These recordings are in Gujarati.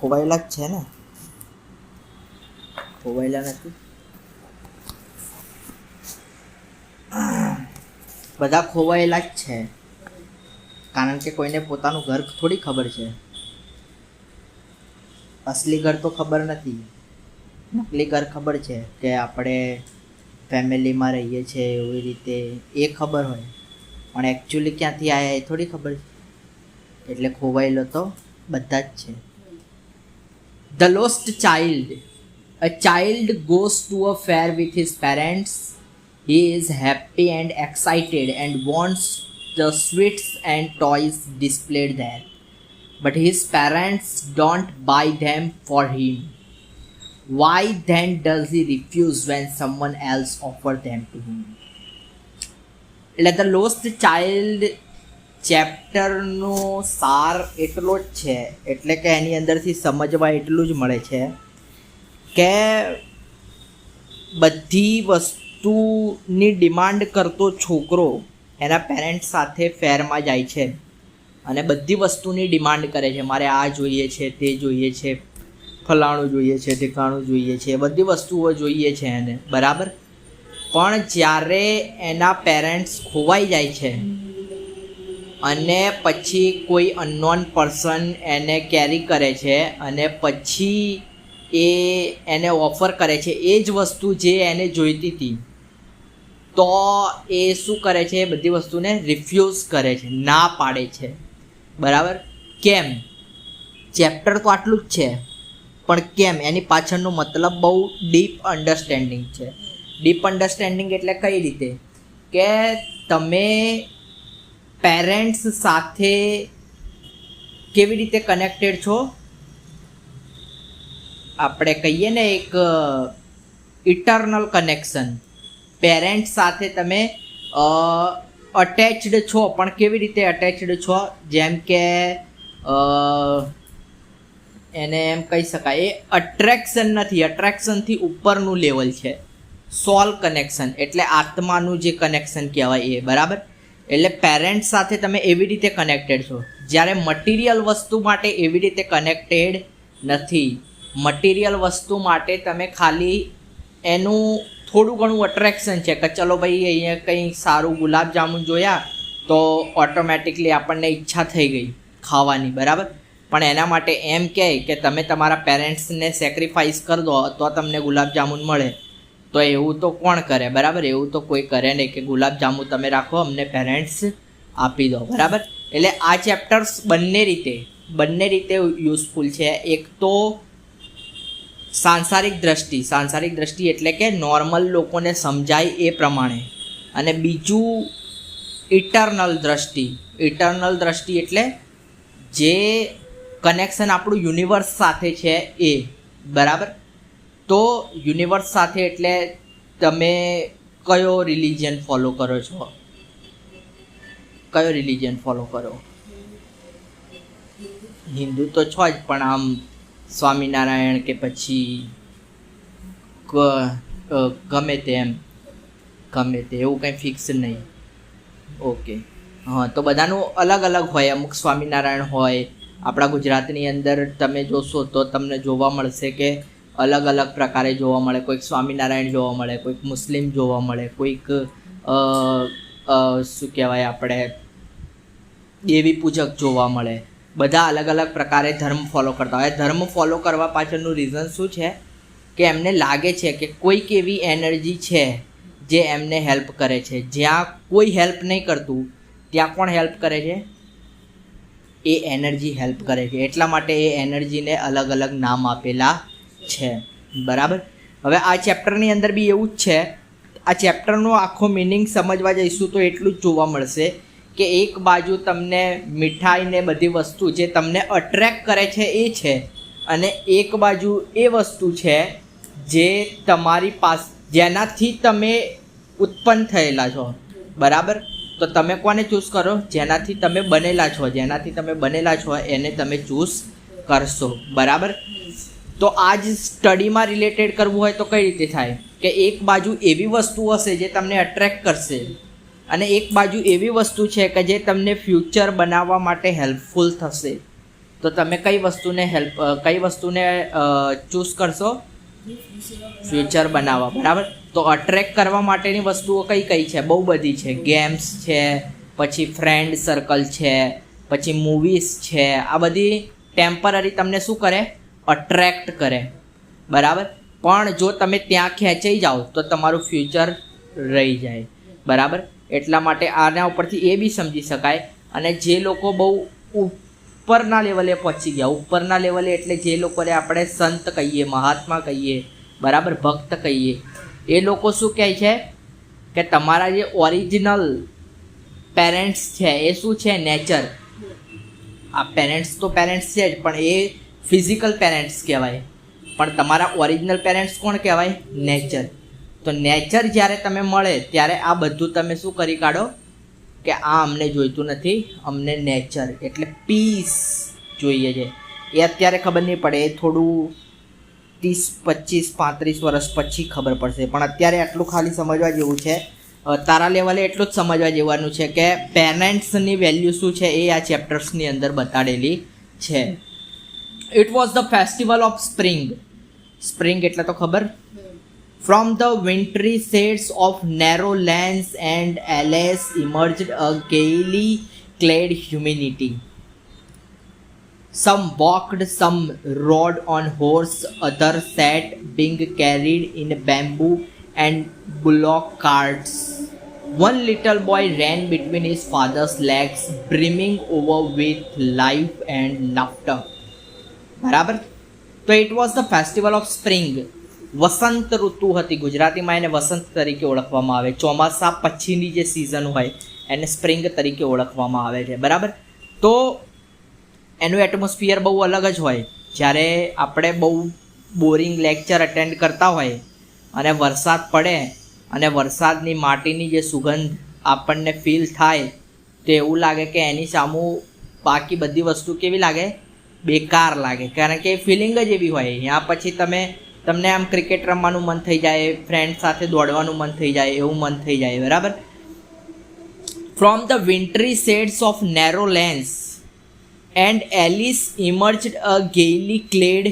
ખોવાયેલા જ છે ને, ખોવાયેલા નથી, બધા ખોવાયેલા જ છે. કારણ કે કોઈને પોતાનું ઘર થોડી ખબર છે, અસલી ઘર તો ખબર નથી, નકલી ઘર ખબર છે કે આપણે ફેમિલીમાં રહીએ છીએ એવી રીતે એ ખબર હોય, પણ એકચ્યુઅલી ક્યાંથી આવ્યા એ થોડી ખબર છે. એટલે ખોવાયેલો તો બધા જ છે. The lost child. A child goes to a fair with his parents. He is happy and excited and wants the sweets and toys displayed there. But his parents don't buy them for him. Why then does he refuse when someone else offers them to him? એટલે ધ લોસ્ટ ચાઇલ્ડ ચેપ્ટરનો સાર એટલો જ છે, એટલે કે એની અંદરથી સમજવા એટલું જ મળે છે કે બધી વસ્તુની ડિમાન્ડ કરતો છોકરો એના પેરેન્ટ્સ સાથે ફેરમાં જાય છે અને બધી વસ્તુની ડિમાન્ડ કરે છે. મારે આ જોઈએ છે, તે જોઈએ છે, ફલાણું જોઈએ છે, ઠેકાણું જોઈએ છે, બધી વસ્તુઓ જોઈએ છે એને, બરાબર. પણ જ્યારે એના પેરેન્ટ્સ ખોવાઈ જાય છે અને પછી કોઈ અનનોન પર્સન એને કેરી કરે છે અને પછી એને ઓફર કરે છે એ જ વસ્તુ જે એને જોઈતી હતી, તો એ શું કરે છે? એ બધી વસ્તુને રિફ્યુઝ કરે છે, ના પાડે છે, બરાબર. કેમ? ચેપ્ટર તો આટલું જ છે, પણ કેમ? એની પાછળનો મતલબ બહુ ડીપ અન્ડરસ્ટેન્ડિંગ છે. ડીપ અન્ડરસ્ટેન્ડિંગ એટલે કઈ રીતે કે તમે પેરેન્ટ્સ સાથે કેવી રીતે કનેક્ટેડ છો? આપણે કહીએ ને એક ઇટર્નલ કનેક્શન. પેરેન્ટ્સ સાથે તમે અટેચ્ડ છો, પણ કેવી રીતે અટેચ્ડ છો? જેમ કે એને એમ કહી શકાય, એ અટ્રેક્શન નથી, અટ્રેક્શનથી ઉપરનું લેવલ છે. સોલ કનેક્શન એટલે આત્માનું જે કનેક્શન કહેવાય એ, બરાબર. એટલે પેરેન્ટ્સ સાથે તમે એવી રીતે કનેક્ટેડ છો, જ્યારે મટીરિયલ વસ્તુ માટે એવી રીતે કનેક્ટેડ નથી. મટીરિયલ વસ્તુ માટે તમે ખાલી એનું થોડું ઘણું અટ્રેક્શન છે કે ચલો ભાઈ અહીંયા કંઈ સારું ગુલાબજામુન જોયા તો ઓટોમેટિકલી આપણને ઈચ્છા થઈ ગઈ ખાવાની, બરાબર. પણ એના માટે એમ કહે કે તમે તમારા પેરેન્ટ્સને સેક્રિફાઈસ કરી દો તો તમને ગુલાબજામુન મળે, તો એવું તો કોણ કરે? બરાબર, એવું તો કોઈ કરે નહીં કે ગુલાબજામુન તમે રાખો, અમને પેરેન્ટ્સ આપી દો, બરાબર. એટલે આ ચેપ્ટર્સ બંને રીતે યુઝફુલ છે. એક તો સાંસારિક દ્રષ્ટિ એટલે કે નોર્મલ લોકોને સમજાય એ પ્રમાણે, અને બીજું ઇટર્નલ દ્રષ્ટિ એટલે જે કનેક્શન આપણું યુનિવર્સ સાથે છે એ, બરાબર. તો યુનિવર્સ સાથે એટલે તમે કયો રિલિજન ફોલો કરો છો? કયો રિલિજન ફોલો કરો? હિન્દુ તો છો જ, પણ આમ સ્વામિનારાયણ કે પછી ગમે તે એવું કંઈ ફિક્સ નહીં. ઓકે, હા. તો બધાનું અલગ અલગ હોય. અમુક સ્વામિનારાયણ હોય. આપણા ગુજરાતની અંદર તમે જોશો તો તમને જોવા મળશે કે અલગ અલગ પ્રકારે જોવા મળે. કોઈક સ્વામિનારાયણ જોવા મળે, કોઈક મુસ્લિમ જોવા મળે, કોઈક શું કહેવાય આપણે દેવી પૂજક જોવા મળે. બધા અલગ અલગ પ્રકારે ધર્મ ફોલો કરતા હોય. ધર્મ ફોલો કરવા પાછળનું રીઝન શું છે કે એમને લાગે છે કે કોઈક એવી એનર્જી છે જે એમને હેલ્પ કરે છે. જ્યાં કોઈ હેલ્પ નહીં કરતું ત્યાં કોણ હેલ્પ કરે છે? એ એનર્જી હેલ્પ કરે છે. એટલા માટે એ એનર્જીને અલગ અલગ નામ આપેલા છે, બરાબર. હવે આ ચેપ્ટરની અંદર બી એવું જ છે. આ ચેપ્ટરનો આખો મિનિંગ સમજવા જઈશું તો એટલું જ જોવા મળશે કે એક બાજુ તમને મીઠાઈ ને બધી વસ્તુ જે તમને અટ્રેક્ટ કરે છે એ છે, અને એક બાજુ એ વસ્તુ છે જે તમારી પાસે, જેનાથી તમે ઉત્પન્ન થયેલા છો, બરાબર. તો તમે કોને ચૂઝ કરો? જેનાથી તમે બનેલા છો એને તમે ચૂઝ કરશો, બરાબર. તો આ જ સ્ટડીમાં રિલેટેડ કરવું હોય તો કઈ રીતે થાય કે એક બાજુ એવી વસ્તુ હશે જે તમને અટ્રેક્ટ કરશે, અને એક બાજુ એવી વસ્તુ છે કે જે તમને ફ્યુચર બનાવવા માટે હેલ્પફુલ થશે. તો તમે કઈ વસ્તુને ચૂઝ કરશો? ફ્યુચર બનાવવા, બરાબર. તો અટ્રેક્ટ કરવા માટેની વસ્તુઓ કઈ કઈ છે? બહુ બધી છે. ગેમ્સ છે, પછી ફ્રેન્ડ સર્કલ છે, પછી મૂવીઝ છે. આ બધી ટેમ્પરરી તમને શું કરે? અટ્રેક્ટ કરે, બરાબર. પણ જો તમે ત્યાં ખેંચાઈ જાઓ તો તમારું ફ્યુચર રહી જાય, બરાબર. એટલા માટે આના ઉપરથી એ બી સમજી શકાય. અને જે લોકો બહુ ઉપરના લેવલે પહોંચી ગયા, ઉપરના લેવલે એટલે જે લોકોને આપણે સંત કહીએ, મહાત્મા કહીએ, બરાબર, ભક્ત કહીએ, એ લોકો શું કહે છે કે તમારા જે ઓરિજિનલ પેરેન્ટ્સ છે એ શું છે? નેચર. આ પેરેન્ટ્સ તો પેરેન્ટ્સ છે જ, પણ એ ફિઝિકલ પેરેન્ટ્સ કહેવાય. પણ તમારા ઓરિજિનલ પેરેન્ટ્સ કોણ કહેવાય? નેચર. તો નેચર જ્યારે તમે મળે ત્યારે આ બધું તમે શું કરી કાઢો કે આ અમને જોઈતું નથી, અમને નેચર એટલે પીસ જોઈએ છે. એ અત્યારે ખબર નહીં પડે, એ થોડું 30, 25, 35 વર્ષ પછી ખબર પડશે. પણ અત્યારે આટલું ખાલી સમજવા જેવું છે. તારા લેવલે એટલું જ સમજવા જેવાનું છે કે પેરેન્ટ્સની વેલ્યુ શું છે એ આ ચેપ્ટર્સની અંદર બતાડેલી છે. It was the festival of spring. Spring એટલે તો ખબર. From the wintry shades of narrow lanes and alleys emerged a gaily clad humanity. Some walked, some rode on horse, others sat being carried in bamboo and bullock carts. One little boy ran between his father's legs, brimming over with life and laughter. બરાબર. તો it was the festival of spring. વસંત ઋતુ હતી. ગુજરાતીમાં એને વસંત તરીકે ઓળખવામાં આવે. ચોમાસા પછીની જે સિઝન હોય એને સ્પ્રિંગ તરીકે ઓળખવામાં આવે છે, બરાબર. તો એનું એટમોસ્ફિયર બહુ અલગ જ હોય. જ્યારે આપણે બહુ બોરિંગ લેક્ચર અટેન્ડ કરતા હોય અને વરસાદ પડે અને વરસાદની માટીની જે સુગંધ આપણને ફીલ થાય તો એવું લાગે કે એની સામું બાકી બધી વસ્તુ કેવી લાગે? બેકાર લાગે. કારણ કે એ ફિલિંગ જ એવી હોય. ત્યાં પછી તમને આમ ક્રિકેટ રમવાનું મન થઈ જાય, ફ્રેન્ડ સાથે દોડવાનું મન થઈ જાય, એવું મન થઈ જાય, બરાબર. From the wintry shades of narrow lanes and alleys emerged a gaily clad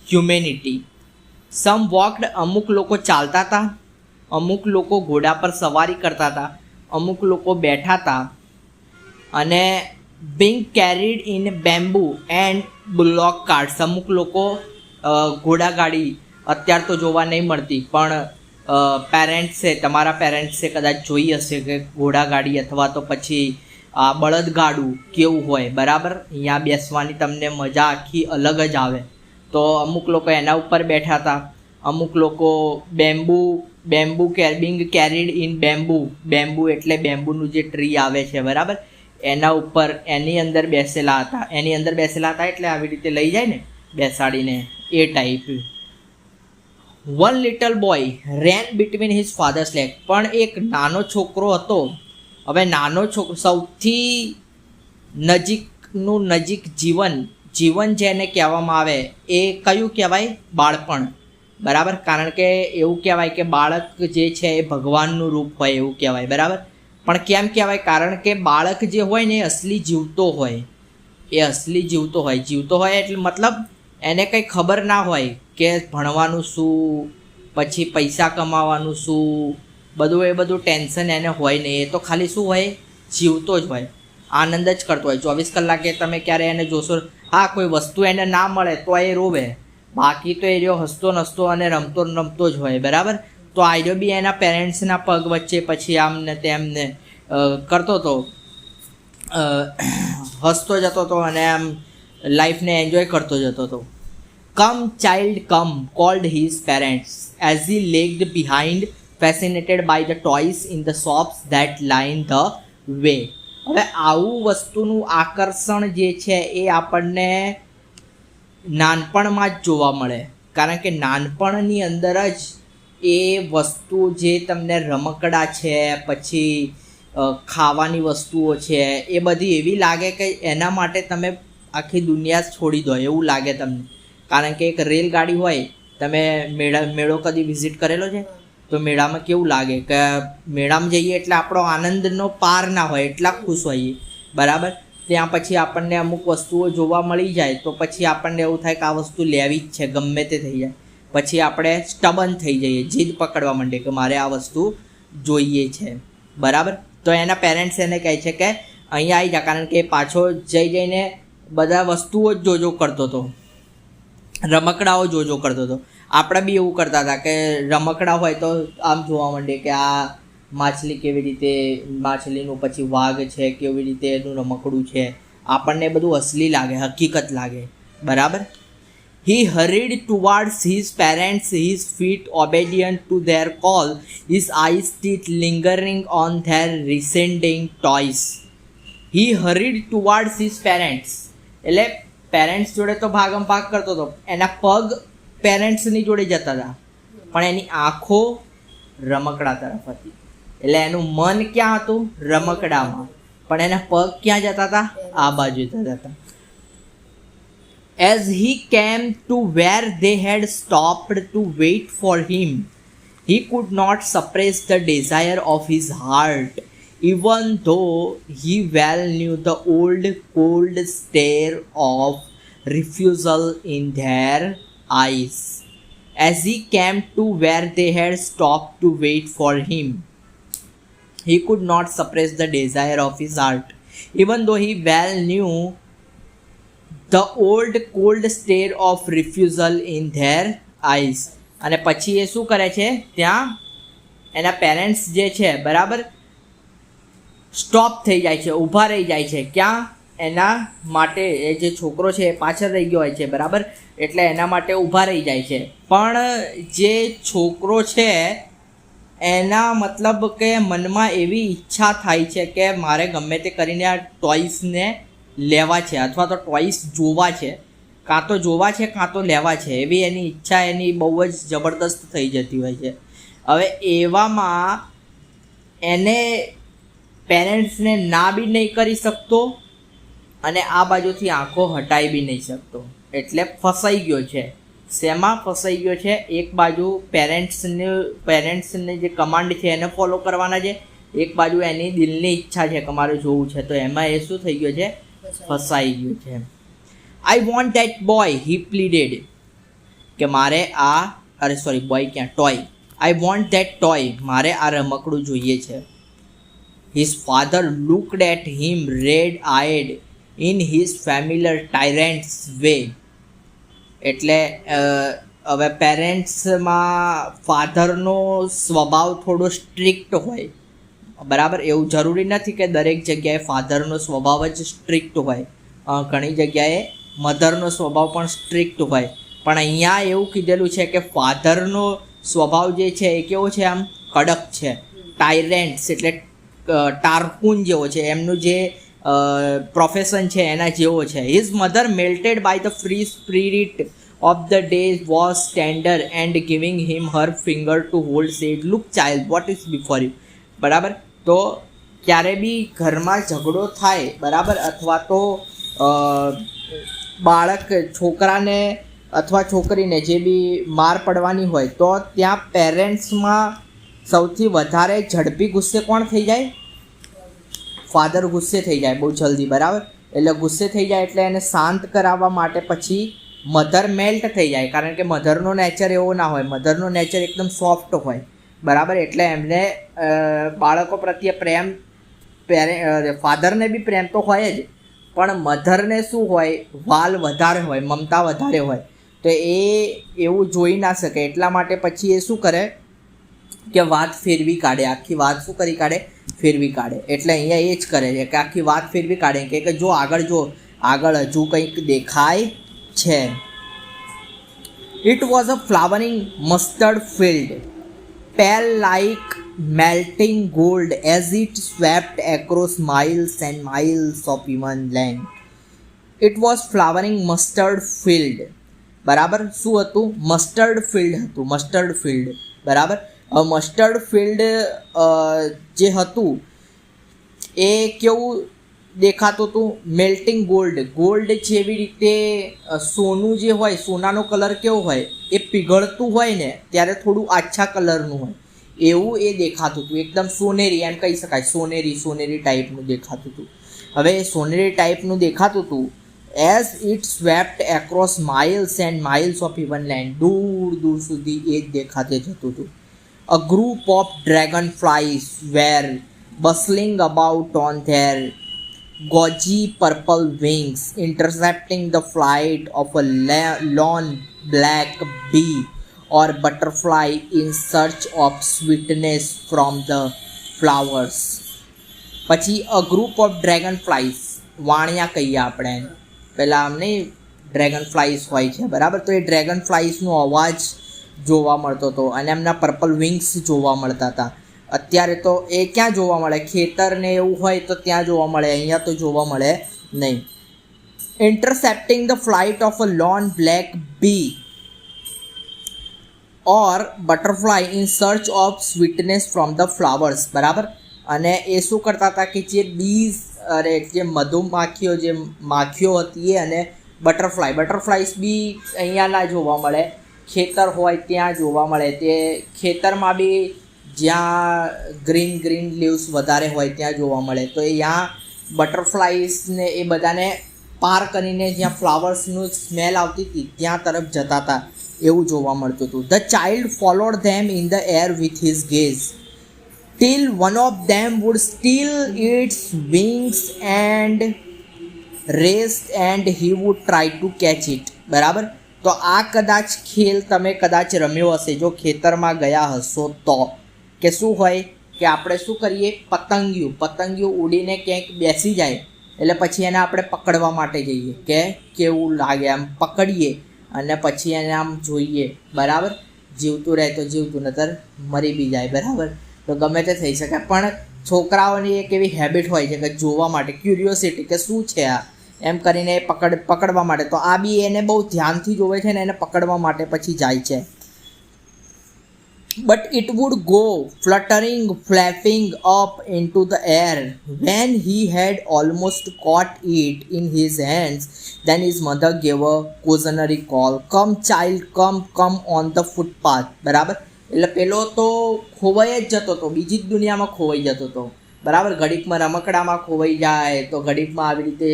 humanity. Sum walked. અમુક લોકો ચાલતા હતા, અમુક લોકો ઘોડા પર સવારી કરતા હતા, અમુક લોકો બેઠા હતા, અને being carried in bamboo and bullock carts. અમુક લોકો ઘોડાગાડી અત્યારે તો જોવા નહીં મળતી, પણ પેરેન્ટ્સે, તમારા પેરેન્ટ્સે કદાચ જોઈ હશે કે ઘોડાગાડી અથવા તો પછી આ બળદગાડું કેવું હોય, બરાબર. અહીંયા બેસવાની તમને મજા આખી અલગ જ આવે. તો અમુક લોકો એના ઉપર બેઠા હતા, અમુક લોકો bamboo being carried in bamboo એટલે બેમ્બુનું જે ટ્રી આવે છે, બરાબર, એના ઉપર એની અંદર બેસેલા હતા એટલે આવી રીતે લઈ જાય ને બેસાડીને, એ ટાઈપ. વન લિટલ બોય રેન બિટવીન હિઝ ફાધર્સ લેગ. પણ એક નાનો છોકરો હતો. હવે નાનો છોકરો, સૌથી નજીક જીવન જેને કહેવામાં આવે એ કયું કહેવાય? બાળપણ, બરાબર. કારણ કે એવું કહેવાય કે બાળક જે છે એ ભગવાનનું રૂપ હોય એવું કહેવાય, બરાબર. પણ કેમ કહેવાય? કારણ કે બાળક જે હોય ને એ અસલી જીવતો હોય. જીવતો હોય એટલે મતલબ એને કંઈ ખબર ના હોય કે ભણવાનું શું, પછી પૈસા કમાવાનું શું, બધું ટેન્શન એને હોય નહીં. એ તો ખાલી શું હોય? જીવતો જ હોય, આનંદ જ કરતો હોય. 24 કલાકે તમે ક્યારે એને જોશો, હા કોઈ વસ્તુ એને ના મળે તો એ રોવે, બાકી તો એ રહ્યો હસતો નસતો અને રમતો જ હોય, બરાબર. તો આઈડિયો બી એના પેરેન્ટ્સના પગ વચ્ચે પછી આમને તેમને કરતો હતો, હસતો જતો હતો અને આમ લાઈફને એન્જોય કરતો જતો હતો. Come child come called his parents as he lagged behind, fascinated by the toys in the shops that line the way. હવે આવું વસ્તુનું આકર્ષણ જે છે એ આપણને નાનપણમાં જ જોવા મળે. કારણ કે નાનપણની અંદર જ એ વસ્તુ જે તમને રમકડા છે, પછી ખાવાની વસ્તુઓ છે, એ બધી એવી લાગે કે એના માટે તમે આખી દુનિયા છોડી દો એવું લાગે તમને. કારણ કે એક રેલગાડી હોય, તમે મેળો કદી વિઝિટ કરેલો છે? તો મેળામાં કેવું લાગે કે મેળામાં જઈએ એટલે આપણો આનંદનો પાર ના હોય, એટલા ખુશ હોઈએ, બરાબર. ત્યાં પછી આપણને અમુક વસ્તુઓ જોવા મળી જાય તો પછી આપણને એવું થાય કે આ વસ્તુ લેવી જ છે, ગમે તે થઈ જાય. પછી આપણે સ્ટબન થઈ જઈએ, જીદ પકડવા માંડીએ કે મારે આ વસ્તુ જોઈએ છે, બરાબર. તો એના પેરેન્ટ્સ એને કહે છે કે અહીંયા આવી જા, કારણ કે એ પાછો જઈને બધા વસ્તુઓ જ જોજો કરતો હતો, રમકડાઓ જોજો કરતો હતો. આપણે બી એવું કરતા હતા કે રમકડા હોય તો આમ જોવા માંડીએ કે આ માછલી કેવી રીતે, માછલીનું પછી વાઘ છે, કેવી રીતે એનું રમકડું છે, આપણને બધું અસલી લાગે, હકીકત લાગે, બરાબર. He hurried towards his parents, his feet obedient to their call, his eyes still lingering on their receding toys. He hurried towards his parents. એટલે પેરેન્ટ્સ જોડે તો ભાગમ ભાગ કરતો હતો, એના પગ પેરેન્ટ્સની જોડે જતા હતા, પણ એની આંખો રમકડા તરફ હતી. એટલે એનું મન ક્યાં હતું? રમકડામાં, પણ એના પગ ક્યાં જતા હતા? આ બાજુ જતા હતા. As he came to where they had stopped to wait for him, he could not suppress the desire of his heart, even though he well knew the old cold stare of refusal in their eyes. As he came to where they had stopped to wait for him, he could not suppress the desire of his heart, even though he well knew the old cold stare of refusal in their eyes. અને પછી એ શું કરે છે? ત્યાં એના પેરેન્ટ્સ જે છે, બરાબર, સ્ટોપ થઈ જાય છે, ઊભા રહી જાય છે. ક્યાં? એના માટે એ જે છોકરો છે એ પાછળ રહી ગયો હોય છે, બરાબર, એટલે એના માટે ઊભા રહી જાય છે. પણ જે છોકરો છે એના મતલબ કે મનમાં એવી ઈચ્છા થાય છે કે મારે ગમે તે કરીને આ ટોયસને લેવા છે, અથવા તો ટોયસ જોવા છે, કાં તો જોવા છે કાં તો લેવા છે, એવી એની ઈચ્છા એની બહુ જ જબરદસ્ત થઈ જતી હોય છે. હવે એવામાં એને પેરેન્ટ્સને ના બી નહીં કરી શકતો અને આ બાજુથી આંખો હટાવી બી નહીં શકતો, એટલે ફસાઈ ગયો છે. શેમાં ફસાઈ ગયો છે? એક બાજુ પેરેન્ટ્સને જે કમાન્ડ છે એને ફોલો કરવાના છે, એક બાજુ એની દિલની ઈચ્છા છે કે મારે જોવું છે, તો એમાં એ શું થઈ ગયો છે? ફસાઈ ગયું છે. I want that boy, he pleaded. કે મારે બોય ક્યાં? Toy. I want that toy, મારે આ રમકડું જોઈએ છે. His father looked at him red-eyed in his familiar tyrant's way. એટલે હવે પેરેન્ટ્સમાં ફાધરનો સ્વભાવ થોડો સ્ટ્રિક્ટ હોય, બરાબર. એવું જરૂરી નથી કે દરેક જગ્યાએ ફાધરનો સ્વભાવ જ સ્ટ્રિક્ટ હોય, ઘણી જગ્યાએ મધરનો સ્વભાવ પણ સ્ટ્રિક્ટ હોય. પણ અહીંયા એવું કીધેલું છે કે ફાધરનો સ્વભાવ જે છે એ કેવો છે? આમ કડક છે. ટાયરેન્ટ્સ એટલે ટારકૂન જેવો છે, એમનું જે પ્રોફેશન છે એના જેવો છે. His mother melted by the free spirit of the day was tender and giving him her finger to hold said, look child, what is before you. બરાબર. તો ક્યારે બી ઘરમાં ઝઘડો થાય, બરાબર, અથવા તો બાળક છોકરાને અથવા છોકરીને જે બી માર પડવાની હોય તો ત્યાં પેરેન્ટ્સમાં સૌથી વધારે ઝડપી ગુસ્સે કોણ થઈ જાય? ફાધર ગુસ્સે થઈ જાય બહુ જલ્દી, બરાબર. એટલે ગુસ્સે થઈ જાય એટલે એને શાંત કરાવવા માટે પછી મધર મેલ્ટ થઈ જાય, કારણ કે મધરનો નેચર એવો ના હોય, મધરનો નેચર એકદમ સોફ્ટ હોય, બરાબર. એટલે એમને બાળકો પ્રત્યે પ્રેમ, ફાધરને બી પ્રેમ તો હોય જ, પણ મધરને શું હોય? વાલ વધારે હોય, મમતા વધારે હોય, તો એ એવું જોઈ ના શકે. એટલા માટે પછી એ શું કરે કે વાત ફેરવી કાઢે, આખી વાત શું કરી કાઢે? ફેરવી કાઢે. એટલે અહીંયા એ જ કરે છે કે આખી વાત ફેરવી કાઢે કે જો આગળ હજુ કંઈક દેખાય છે. It was a flowering mustard field, pale like melting gold as it swept across miles and miles of human land. It was flowering mustard field. બરાબર. શું હતું? મસ્ટર્ડ ફિલ્ડ હતું, મસ્ટર્ડ ફિલ્ડ, બરાબર. મસ્ટર્ડ ફિલ્ડ જે હતું એ કેવું દેખાતું હતું? મેલ્ટિંગ ગોલ્ડ જેવી રીતે સોનું જે હોય, સોનાનો કલર કેવો હોય? એ પીગળતું હોય ને ત્યારે થોડું આછા કલરનું હોય, એવું એ દેખાતું હતું. એકદમ સોનેરી, એમ કહી શકાય, સોનેરી ટાઈપનું દેખાતું હતું. હવે સોનેરી ટાઈપનું દેખાતું હતું. As it swept across miles and miles of even land, દૂર દૂર સુધી એ જ દેખાતે જતું હતું. A group of dragonflies were bustling about on their gauzy purple wings, intercepting the flight of a lone black bee or butterfly in search of sweetness from the flowers. પછી અ ગ્રુપ ઓફ ડ્રેગન ફ્લાઇઝ, વાણિયા કહીએ આપણે, પહેલાં અમને ડ્રેગન ફ્લાઇઝ હોય છે બરાબર, તો એ ડ્રેગન ફ્લાઇઝનો અવાજ જોવા મળતો હતો અને એમના પર્પલ વિંગ્સ જોવા મળતા હતા. અત્યારે તો એ ક્યાં જોવા મળે, ખેતર ને એવું હોય તો ત્યાં જોવા મળે, અહીંયા તો જોવા મળે નહીં. Intercepting the flight of a lone black bee or butterfly in search of sweetness from the flowers, બરાબર. અને એ શું કરતા હતા કે જે બીઝ, અરે જે મધુમાખીઓ, જે માખીઓ હતી એ, અને બટરફ્લાયસ બી અહીંયા ના જોવા મળે, ખેતર હોય ત્યાં જોવા મળે. તે ખેતરમાં બી જ્યાં ગ્રીન લીવ્સ વધારે હોય ત્યાં જોવા મળે. તો અહીંયા બટરફ્લાઇઝને એ બધાને પાર કરીને જ્યાં ફ્લાવર્સનું સ્મેલ આવતી હતી ત્યાં તરફ જતા હતા એવું જોવા મળતું હતું. The child followed them in the air with his guys till one of them would steal its wings and race and he would try to catch it, બરાબર. તો આ કદાચ ખેલ તમે કદાચ રમ્યો હશે જો ખેતરમાં ગયા હશો તો, કે શું હોય કે આપણે શું કરીએ, પતંગિયું ઉડીને ક્યાંક બેસી જાય એટલે પછી એને આપણે પકડવા માટે જઈએ કે કેવું લાગે, આમ પકડીએ અને પછી એને આમ જોઈએ, બરાબર. જીવતું રહે તો જીવતું, નતર મરી બી જાય, બરાબર. તો ગમે તે થઈ શકે, પણ છોકરાઓની એક એવી હેબિટ હોય છે કે જોવા માટે, ક્યુરિયોસિટી કે શું છે આ, એમ કરીને પકડવા માટે. તો આ બી એને બહુ ધ્યાનથી જોવે છે ને એને પકડવા માટે પછી જાય છે. But it would go fluttering, flapping up into the air. When he had almost caught it in his hands, then his mother gave a cautionary call. Come child, come on the footpath, બરાબર. એટલે પેલો તો ખોવાઈ જ જતો હતો, બીજી જ દુનિયામાં ખોવાઈ જતો હતો, બરાબર. ઘડીકમાં રમકડામાં ખોવાઈ જાય, તો ઘડીકમાં આવી રીતે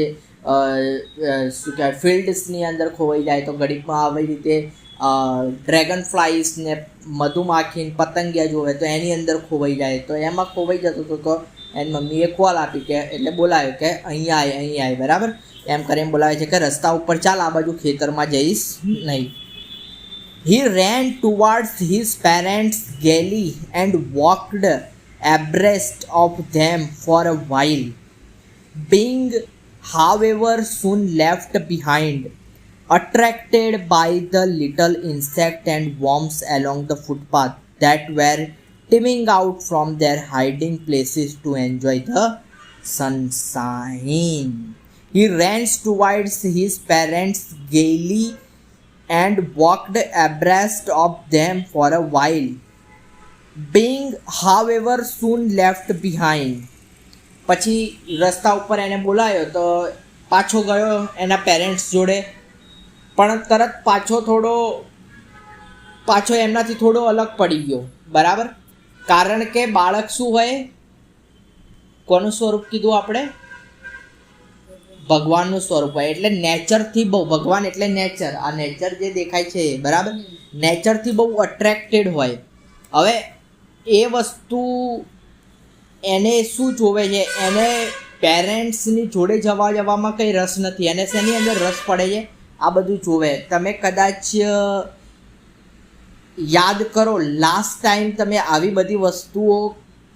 શું કહેવાય ફિલ્ડ્સની અંદર ખોવાઈ જાય, તો ઘડીકમાં આવી રીતે ડ્રેગન ફ્લાઇઝ ને મધુમાખી પતંગિયા જોવે તો એની અંદર ખોવાઈ જાય. તો એમાં ખોવાઈ જતો હતો. તો એની મમ્મીએ કોલ આપી કે, એટલે બોલાવ્યો કે અહીંયા આય, બરાબર. એમ કરીને બોલાવે છે કે રસ્તા ઉપર ચાલ, આ બાજુ ખેતરમાં જઈશ નહીં. He ran towards his parents gaily and walked abreast of them for a while, being, however, soon left behind, attracted by the little insects and worms along the footpath that were teeming out from their hiding places to enjoy the sunshine. He ran towards his parents gaily and walked abreast of them for a while, being, however, soon left behind. પછી રસ્તા ઉપર એને બોલાયો તો પાછો ગયો એના પેરેન્ટ્સ જોડે, પણ તરત પાછો એમનાથી થોડો અલગ પડી ગયો, બરાબર. કારણ કે બાળક શું હોય, કોનું સ્વરૂપ કીધું આપણે, ભગવાનનું સ્વરૂપ હોય. એટલે નેચરથી બહુ, ભગવાન એટલે નેચર, આ નેચર જે દેખાય છે બરાબર, નેચરથી બહુ અટ્રેક્ટેડ હોય. હવે એ વસ્તુ એને શું જોવે છે, એને પેરેન્ટ્સની જોડે જવામાં કંઈ રસ નથી, એને શેની અંદર રસ પડે છે, આ બધું જોવે. તમે કદાચ યાદ કરો લાસ્ટ ટાઈમ તમે આવી બધી વસ્તુઓ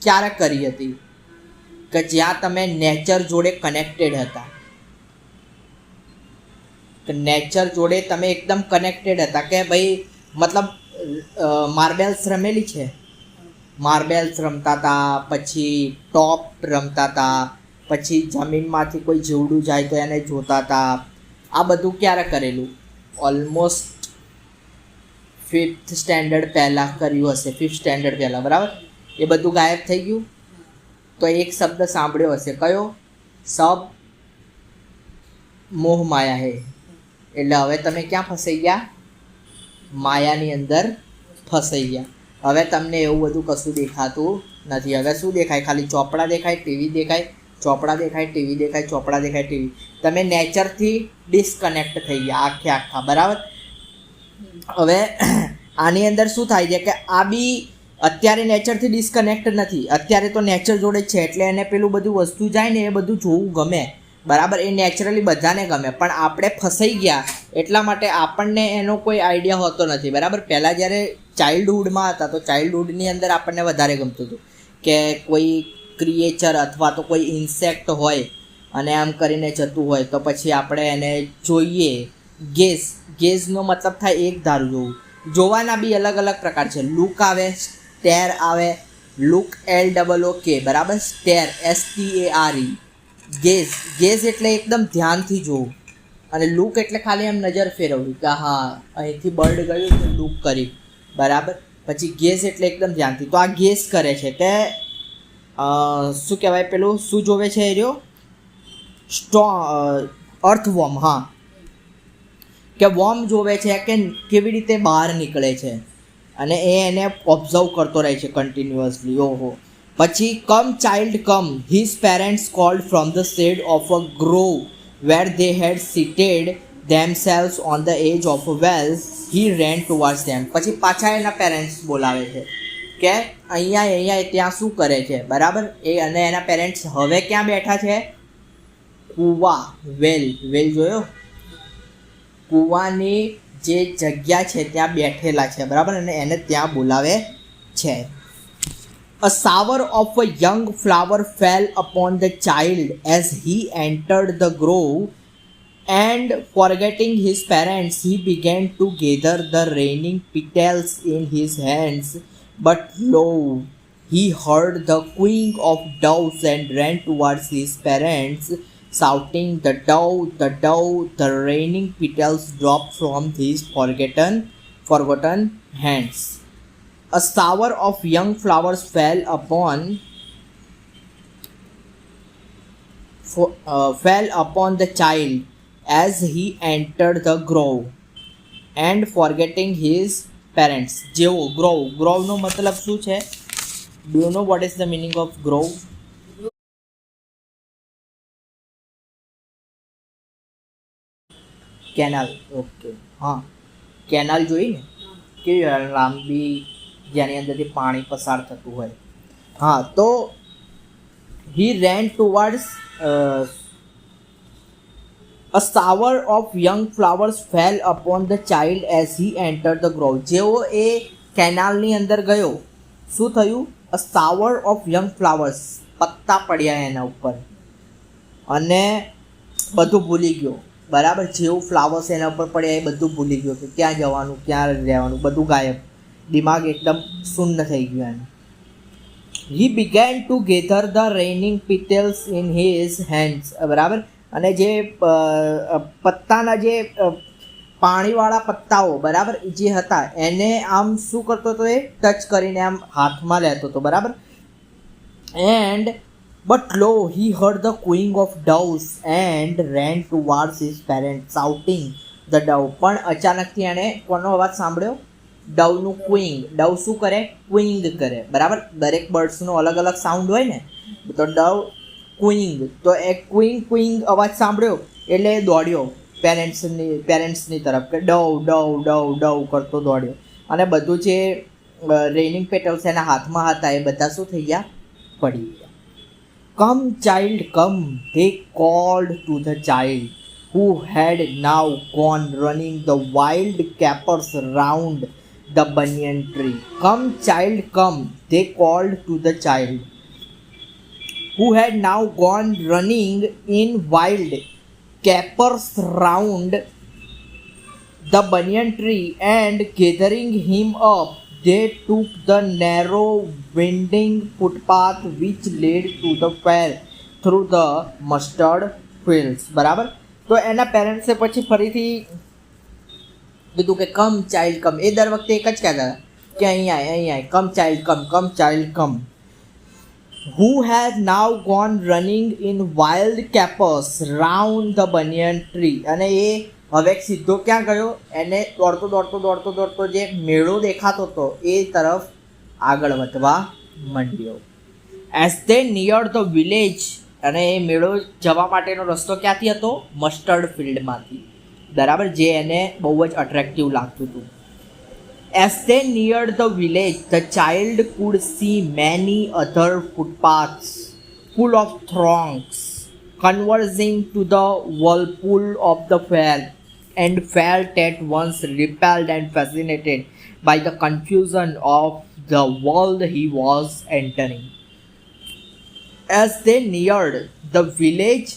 ક્યારે કરી હતી કે જ્યાં તમે નેચર જોડે કનેક્ટેડ હતા, નેચર જોડે તમે એકદમ કનેક્ટેડ હતા કે ભાઈ, મતલબ માર્બલ્સ રમેલી છે, માર્બલ્સ રમતા હતા, પછી ટોપ રમતા હતા, પછી જમીનમાંથી કોઈ જીવડું જાય તો એને જોતા હતા. આ બધું ક્યારે કરેલું, ઓલમોસ્ટ 5th સ્ટેન્ડર્ડ પહેલાં કર્યું હશે, 5th સ્ટેન્ડર્ડ પહેલાં, બરાબર. એ બધું ગાયબ થઈ ગયું. તો એક શબ્દ સાંભળ્યો હશે, કયો, સબ મોહ માયા હે. એટલે હવે તમે ક્યાં ફસાઈ ગયા, માયાની અંદર ફસાઈ ગયા. હવે તમને એવું બધું કશું દેખાતું નથી. હવે શું દેખાય, ખાલી ચોપડા દેખાય, ટીવી દેખાય, ચોપડા દેખાય, ટીવી દેખાય, ચોપડા દેખાય, ટીવી. તમે નેચરથી ડિસ્કનેક્ટ થઈ ગયા આખા, બરાબર. હવે આની અંદર શું થાય છે કે આ બી અત્યારે નેચરથી ડિસ્કનેક્ટ નથી, અત્યારે તો નેચર જોડે જ છે, એટલે એને પેલું બધું વસ્તુ જાય ને એ બધું જોવું ગમે, બરાબર. એ નેચરલી બધાને ગમે, પણ આપણે ફસાઈ ગયા એટલા માટે આપણને એનો કોઈ આઈડિયા હોતો નથી, બરાબર. પહેલાં જ્યારે ચાઇલ્ડહુડમાં હતા તો ચાઇલ્ડહુડની અંદર આપણને વધારે ગમતું હતું કે કોઈ ક્રિએચર અથવા તો કોઈ ઇન્સેક્ટ હોય અને આમ કરીને જતું હોય તો પછી આપણે એને જોઈએ. ગેઝનો મતલબ થાય એક ધારું જોવું. જોવાના બી અલગ અલગ પ્રકાર છે. લુક આવે, સ્ટેર આવે. લુક LOOK, બરાબર. Stare STARE. ગેઝ એટલે એકદમ ધ્યાનથી જોવું, અને લુક એટલે ખાલી આમ નજર ફેરવવી કે હા અહીંથી બર્ડ ગયું તો લુક કરી, બરાબર. પછી ગેઝ એટલે એકદમ ધ્યાનથી. તો આ ગેઝ કરે છે કે શું કહેવાય, પેલું શું જોવે છે એ રહ્યો અર્થવોર્મ, હા, કે વોર્મ જોવે છે કે કેવી રીતે બહાર નીકળે છે, અને એને ઓબ્ઝર્વ કરતો રહે છે કન્ટિન્યુઅસલી. ઓહો. પછી come child come, his parents called from the shade of a grove where they had seated themselves on the edge of a well, he ran towards them. પછી પાછા એના પેરેન્ટ્સ બોલાવે છે કે અહીંયા ત્યાં શું કરે છે, બરાબર. એ અને એના પેરેન્ટ્સ હવે ક્યાં બેઠા છે? કૂવા, વેલ જોયો, કૂવાની જે જગ્યા છે ત્યાં બેઠેલા છે, બરાબર. અને એને ત્યાં બોલાવે છે. A shower of a young flower fell upon the child as he entered the grove, and forgetting his parents, he began to gather the raining petals in his hands. But lo, he heard the cooing of doves and ran towards his parents, shouting, "The dove, the dove!" The raining petals dropped from his forgotten hands. A shower of young flowers fell upon the child as he entered the grove, and forgetting his parents. જેવો ગ્રોવનો મતલબ શું છે? Do you know what is the meaning of grove? Canal. Okay, હા, કેનાલ જોઈ ને કેવી લાંબી, જેની અંદરથી પાણી પસાર થતું હોય. હા, તો he ran towards a shower of young flowers fell upon the child as he entered the grove. જેવો એ કેનાલની અંદર ગયો, શું થયું? a shower of young flowers, પત્તા પડ્યા એના ઉપર, અને બધું ભૂલી ગયો, બરાબર. જેવું ફ્લાવર્સ એના ઉપર પડ્યા એ બધું ભૂલી ગયો કે ક્યાં જવાનું, ક્યાં રહેવાનું, બધું ગાયબ, દિમાગ એકદમ શૂન્ય થઈ ગયું એનું. He began to gather the raining petals in his hands, બરાબર. અને જે પત્તાના જે પાણીવાળા પત્તાઓ, બરાબર, જે હતા એને આમ શું કરતો હતો? એ ટચ કરીને આમ હાથમાં લેતો હતો, બરાબર. And but lo, he heard the cooing of doves and ran towards his parents, shouting, "The dove!" પણ અચાનકથી એણે કોનો અવાજ સાંભળ્યો? ડવનું ક્વિંગ. ડવ શું કરે? ક્વિંગ કરે, બરાબર. દરેક બર્ડ્સનો અલગ અલગ સાઉન્ડ હોય ને, તો ડવ ક્વિંગ, તો એ ક્વિંગ અવાજ સાંભળ્યો એટલે દોડ્યો પેરેન્ટ્સની તરફ કે ડવ કરતો દોડ્યો. અને બધું જે રેનિંગ પેટલ્સ એના હાથમાં હતા એ બધા શું થઈ ગયા? પડી ગયા. "Come, child, come," they called to the child, who had now gone running the wild capers round the banyan tree. "Come, child, come," they called to the child, who had now gone running in wild capers round the banyan tree, and gathering him up, they took the narrow winding footpath which led to the well through the mustard fields, બરાબર. તો એના પેરેન્ટ્સે પછી ફરીથી કીધું કે કમ ચાઇલ્ડ કમ. એ દર વખતે એક જ કહેતા કે અહીંયા come child come. Who has now gone running in wild capers round the banyan tree. અને એ હવે સીધો ક્યાં ગયો? એને દોડતો જે મેળો દેખાતો હતો એ તરફ આગળ વધવા માંડ્યો. As they neared the village અને એ મેળો જવા માટેનો રસ્તો ક્યાંથી હતો? મસ્ટર્ડ ફિલ્ડમાંથી, બરાબર, જે એને બહુ જ અટ્રેક્ટિવ લાગતું હતું. As they neared the village, the child could see many other footpaths full of throngs converging to the whirlpool of the fair, and felt at once repelled and fascinated by the confusion of the world he was entering. As they neared the village,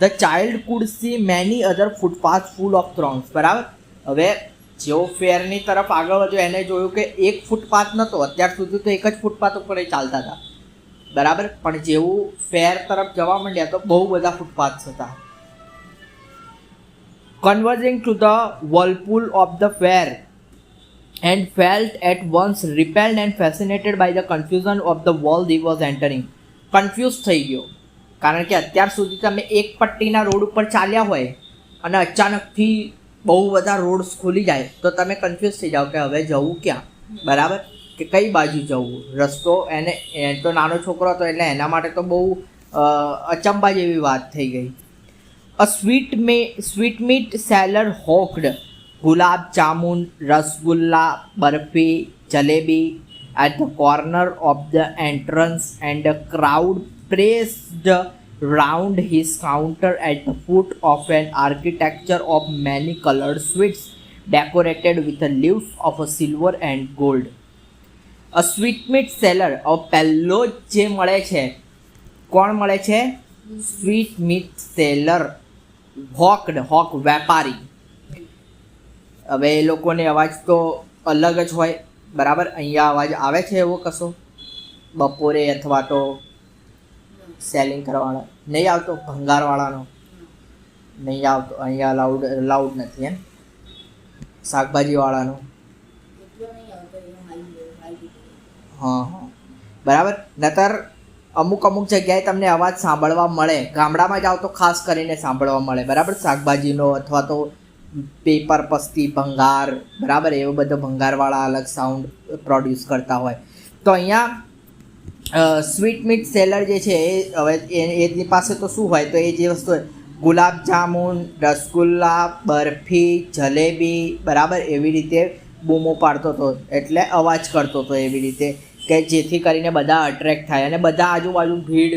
the child could see many other footpaths full of throngs. બરાબર, હવે જેવો ફેરની તરફ આગળ વધ્યો એને જોયું કે એક ફૂટપાથ નહોતો, અત્યાર સુધી તો એક જ ફૂટપાથ ઉપર એ ચાલતા હતા, બરાબર, પણ જેવું ફેર તરફ જવા માંડ્યા તો બહુ બધા ફૂટપાથ્સ હતા. Converging to the whirlpool of the fair, and felt at once repelled and fascinated by the confusion of the world he was entering. Confuse થઈ ગયો, કારણ કે અત્યાર સુધી તમે એક પટ્ટીના રોડ ઉપર ચાલ્યા હોય અને અચાનકથી બહુ બધા રોડ્સ ખુલી જાય તો તમે કન્ફ્યુઝ થઈ જાઓ કે હવે જવું ક્યાં, બરાબર, કે કઈ બાજુ જવું. રસ્તો એને તો નાનો છોકરો હતો એટલે એના માટે તો બહુ અચંબા જેવી વાત થઈ ગઈ. A sweetmeat seller hawked gulab jamun, rasgulla, barfi, jalebi at the corner of the entrance, and a crowd pressed round his counter at the foot of an architecture of many colored sweets decorated with the leaves of a silver and gold. A sweetmeat seller, પહેલો જે મળે છે, કોણ મળે છે? સ્વીટમીટ સેલર. હોક વેપારી. હવે એ લોકોને અવાજ તો અલગ જ હોય, બરાબર. અહીંયા અવાજ આવે છે એવો કશો બપોરે અથવા તો સેલિંગ કરવાવાળા? નહીં આવતો. ભંગારવાળાનો નહીં આવતો. અહીંયા લાઉડ નથી એમ. શાકભાજીવાળાનો હા, બરાબર. નતર અમુક જગ્યાએ તમને અવાજ સાંભળવા મળે, ગામડામાં જાઓ તો ખાસ કરીને સાંભળવા મળે, બરાબર, શાકભાજીનો અથવા તો પેપર પસ્તી, ભંગાર, બરાબર, એવો બધો ભંગારવાળા અલગ સાઉન્ડ પ્રોડ્યુસ કરતા હોય. તો અહીંયા સ્વીટમીટ સેલર જે છે એ હવે એની પાસે તો શું હોય, તો એ જે વસ્તુ હોય, ગુલાબ જામુન, રસગુલ્લા, બરફી, જલેબી, બરાબર, એવી રીતે બૂમો પાડતો હતો, એટલે અવાજ કરતો હતો એવી રીતે કે જેથી કરીને બધા અટ્રેક્ટ થાય અને બધા આજુબાજુ ભીડ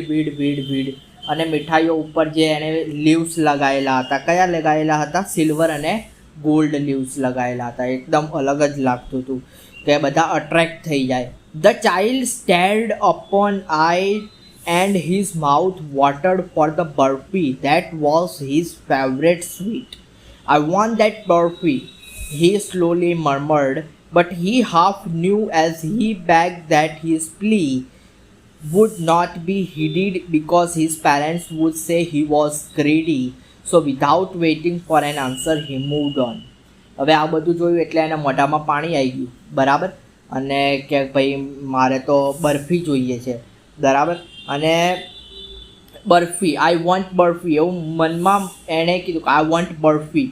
અને મીઠાઈઓ ઉપર જે એણે લીવ્સ લગાવેલા હતા, કયા લગાવેલા હતા? સિલ્વર અને ગોલ્ડ લીવ્સ લગાવેલા હતા. એકદમ અલગ જ લાગતું હતું કે બધા અટ્રેક્ટ થઈ જાય. The child stared open eyed and his mouth watered for the burfi that was his favorite sweet. I want that burfi, he slowly murmured, but he half knew as he begged that his plea would not be heeded because his parents would say he was greedy. So without waiting for an answer, he moved on. હવે આ બધું જોયું એટલે એના મોઢામાં પાણી આવી ગયું, બરાબર, અને કે ભાઈ મારે તો બરફી જોઈએ છે, બરાબર, અને બરફી, આઈ વોન્ટ બરફી, એવું મનમાં એણે કીધું કે આઈ વોન્ટ બરફી.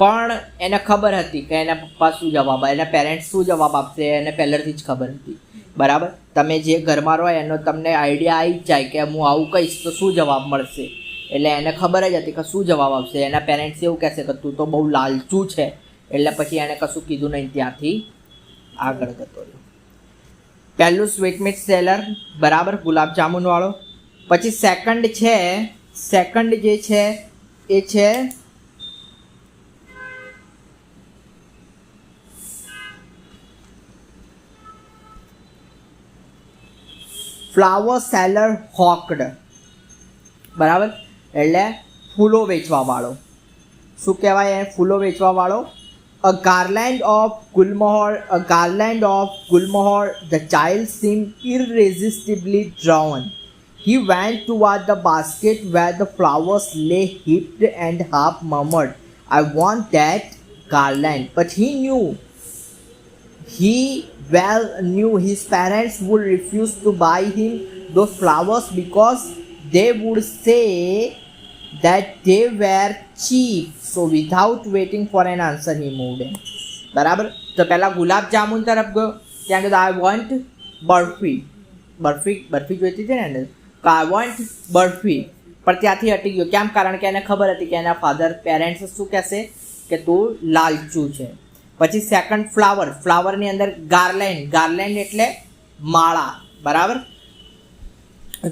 પણ એને ખબર હતી કે એના પપ્પા શું જવાબ, એના પેરેન્ટ્સ શું જવાબ આપશે, એને પહેલેથી જ ખબર હતી, બરાબર. તમે જે ઘરમાં રહો એનો તમને આઈડિયા આવી જ જાય કે હું આવું કહીશ તો શું જવાબ મળશે, એટલે એને ખબર જ હતી કે શું જવાબ આપશે. એના પેરેન્ટ્સ એવું કહેશે કે તું તો બહુ લાલચું છે, એટલે પછી એને કશું કીધું નહીં, ત્યાંથી આગળ જતો રહ્યો. પહેલું સ્વીટમીટ સેલર, બરાબર, ગુલાબ જામુનવાળો. પછી સેકન્ડ જે છે એ છે ફ્લાવર સેલર હોકડ, બરાબર, એટલે ફૂલો વેચવાવાળો. શું કહેવાય એ ફૂલો વેચવાવાળો? A garland of gulmohar, the child seemed irresistibly drawn. He went toward the basket where the flowers lay heaped and half murmured, I want that garland. But he well knew his parents would refuse to buy him those flowers because they would say that they were cheap. So without waiting for an answer, he moved in. બરાબર. તો પહેલા ગુલાબ જામુન તરફ ગયો, ત્યાં કીધું આઈ વોન્ટ બરફી જોઈતી છે ને, આઈ વોન્ટ બરફી. પણ ત્યાંથી હટી ગયો. કેમ? કારણ કે એને ખબર હતી કે એના પેરેન્ટ્સ શું કહેશે કે તું લાલચું છે. પછી સેકન્ડ ફ્લાવર, ફ્લાવરની અંદર ગાર્લેન્ડ, ગાર્લેન્ડ એટલે માળા, બરાબર,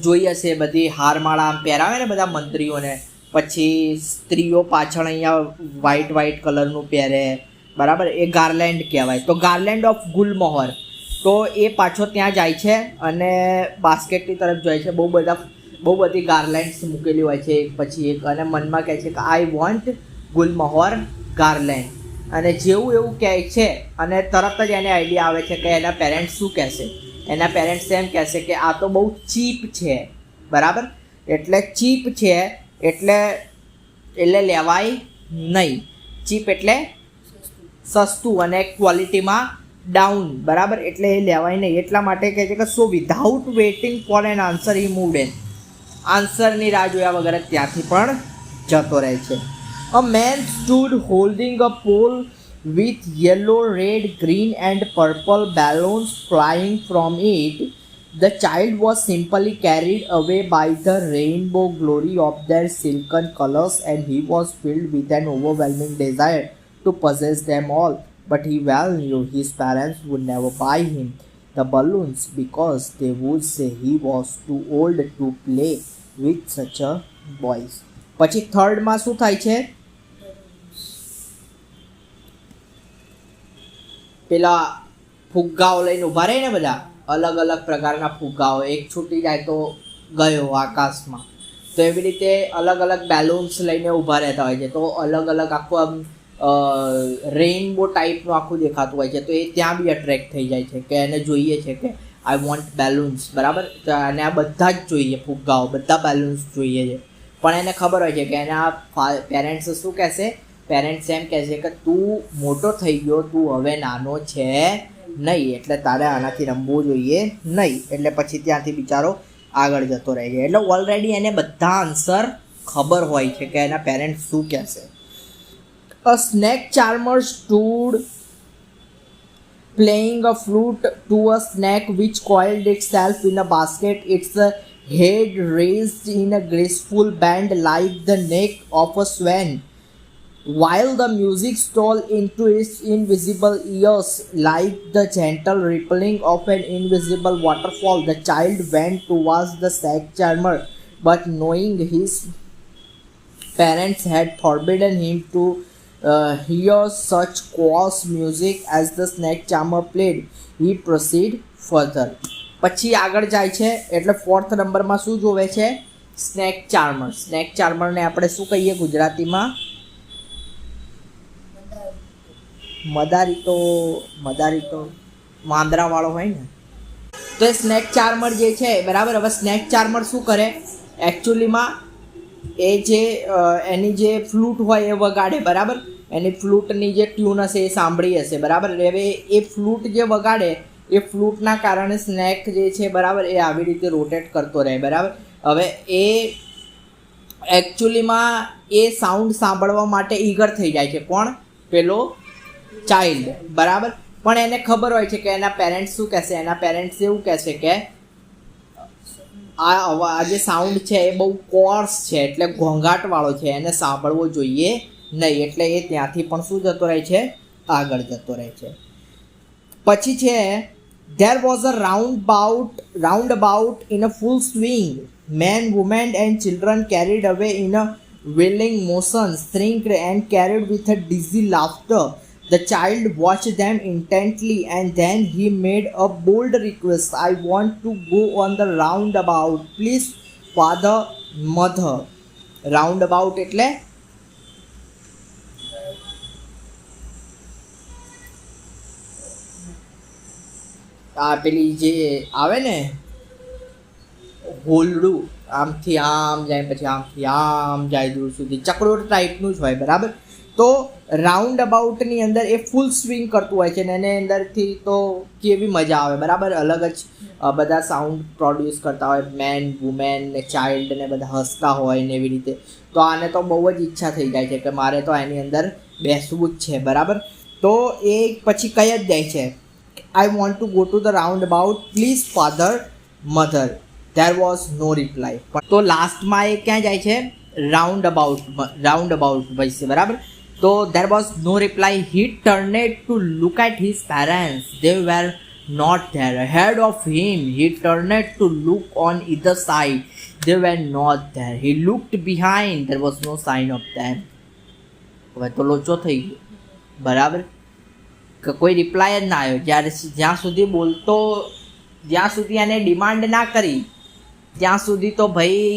જોઈ હશે બધી હારમાળા આમ પહેરાવે ને બધા મંત્રીઓને. પછી સ્ત્રીઓ પાછળ અહીંયા વ્હાઈટ કલરનું પહેરે, બરાબર, એ ગાર્લેન્ડ કહેવાય. તો ગાર્લેન્ડ ઓફ ગુલમોહર, તો એ પાછો ત્યાં જાય છે અને બાસ્કેટની તરફ જાય છે. બહુ બધી ગાર્લેન્ડ્સ મૂકેલી હોય છે એક પછી એક, અને મનમાં કહે છે કે આઈ વોન્ટ ગુલમોહર ગાર્લેન્ડ. અને જેવું એવું કહે છે અને તરત જ એને આઈડિયા આવે છે કે એના પેરેન્ટ્સ શું કહેશે. એના પેરેન્ટ્સ એમ કહેશે કે આ તો બહુ ચીપ છે, બરાબર, એટલે ચીપ છે એટલે લેવાય નહીં. ચીપ એટલે સસ્તું અને ક્વોલિટીમાં ડાઉન, બરાબર, એટલે એ લેવાય નહીં. એટલા માટે કહે છે કે so without waiting for an answer he moved in. આન્સરની રાહ જોયા વગર ત્યાંથી પણ જતો રહે છે. A man stood holding a pole with yellow, red, green and purple balloons flying from it. The child was simply carried away by the rainbow glory of their silken colors, and he was filled with an overwhelming desire to possess them all. But he well knew his parents would never buy him the balloons because they would say he was too old to play with such a boys. પછી થર્ડમાં શું થાય છે? પેલા ફુગ્ગાઓ લઈને ઊભા રહે ને બધા, અલગ અલગ પ્રકારના ફુગ્ગાઓ, એક છૂટી જાય તો ગયો આકાશમાં. તો એવી રીતે અલગ અલગ બેલૂન્સ લઈને ઊભા રહેતા હોય છે. તો અલગ અલગ આખું આમ રેઇનબો ટાઈપનું આખું દેખાતું હોય છે. તો એ ત્યાં બી અટ્રેક્ટ થઈ જાય છે કે એને જોઈએ છે કે આઈ વોન્ટ બેલૂન્સ, બરાબર. તો અને આ બધા જ જોઈએ, ફુગ્ગાઓ બધા બેલૂન્સ જોઈએ છે. પણ એને ખબર હોય છે કે એના પેરેન્ટ્સ શું કહેશે. પેરેન્ટ્સ એમ કહેશે કે તું મોટો થઈ ગયો, તું હવે નાનો છે નહીં, એટલે તારે આનાથી રમવું જોઈએ નહીં. એટલે પછી ત્યાંથી બિચારો આગળ જતો રહે છે. એટલે ઓલરેડી એને બધા આન્સર ખબર હોય છે કે એના પેરેન્ટ્સ શું કહેશે. A snake charmer stood playing a flute to a snake which coiled itself in a basket, its head raised in a graceful bend like the neck of a swan. While the music stole into its invisible ears like the gentle rippling of an invisible waterfall, the child went towards the snake charmer, but knowing his parents had forbidden him to hear such coarse music as the snake charmer played, he proceeded further. પછી આગળ જાય છે. એટલે ફોર્થ નંબરમાં શું જોવે છે? સ્નેક ચાર્મર. સ્નેક ચાર્મરને આપણે શું કહીએ ગુજરાતીમાં? મદારી તો માંદરાવાળો હોય ને. તો એ સ્નેક ચાર્મર જે છે, બરાબર. હવે સ્નેક ચાર્મર શું કરે? એકચ્યુઅલીમાં એ જે એની જે ફ્લૂટ હોય એ વગાડે, બરાબર. એની ફ્લૂટની જે ટ્યુન હશે એ સાંભળી હશે, બરાબર. હવે એ ફ્લૂટ જે વગાડે એ ફ્લૂટના કારણે સ્નેક જે છે, બરાબર, એ આવી રીતે રોટેટ કરતો રહે, બરાબર. હવે એ એકચ્યુઅલીમાં એ સાઉન્ડ સાંભળવા માટે ઈગર થઈ જાય છે. કોણ? પેલો ચાઇલ્ડ, બરાબર. પણ એને ખબર હોય છે કે એના પેરેન્ટ્સ શું કહેશે. એના પેરેન્ટ્સ એવું કહેશે કે આ જે સાઉન્ડ છે એ બહુ કોર્સ છે, એટલે ઘોંઘાટવાળો છે, એને સાંભળવો જોઈએ નહીં. એટલે એ ત્યાંથી પણ શું જતો રહે છે? આગળ જતો રહે છે. પછી છે there was a roundabout in a full swing. Men, women and children carried away in a wailing motion, shrieked and carried with a dizzy laughter. The child watched them intently and then he made a bold request. I want to go on the roundabout, please, father, mother. Roundabout એટલે આ પેલી જે આવે ને હોલડું, આમથી આમ જાય પછી આમથી આમ જાય દૂર સુધી, ચક્રોર ટાઈપનું જ હોય, બરાબર. તો રાઉન્ડ અબાઉટની અંદર એ ફૂલ સ્વિંગ કરતું હોય છે ને એની અંદરથી તો કેવી મજા આવે, બરાબર. અલગ જ બધા સાઉન્ડ પ્રોડ્યુસ કરતા હોય, મેન, વુમેન ને ચાઇલ્ડ ને બધા હસતા હોય ને એવી રીતે. તો આને તો બહુ જ ઈચ્છા થઈ જાય છે કે મારે તો એની અંદર બેસવું જ છે, બરાબર. તો એ પછી કઈ જ જાય છે, I want to go to the roundabout, please, father, mother. There was no reply. તો લાસ્ટમાં એ ક્યાં જાય છે? રાઉન્ડ અબાઉટ વિશે, બરાબર. તો there was no reply. He turned to look at his parents. They were not there. Ahead of him, he turned to look on either side. They were not there. He looked behind. There was no sign of them. હવે તો લોચો થઈ ગયો, બરાબર. કે કોઈ રિપ્લાય જ ના આવ્યો. જ્યાં સુધી બોલતો, જ્યાં સુધી એને ડિમાન્ડ ના કરી ત્યાં સુધી તો ભાઈ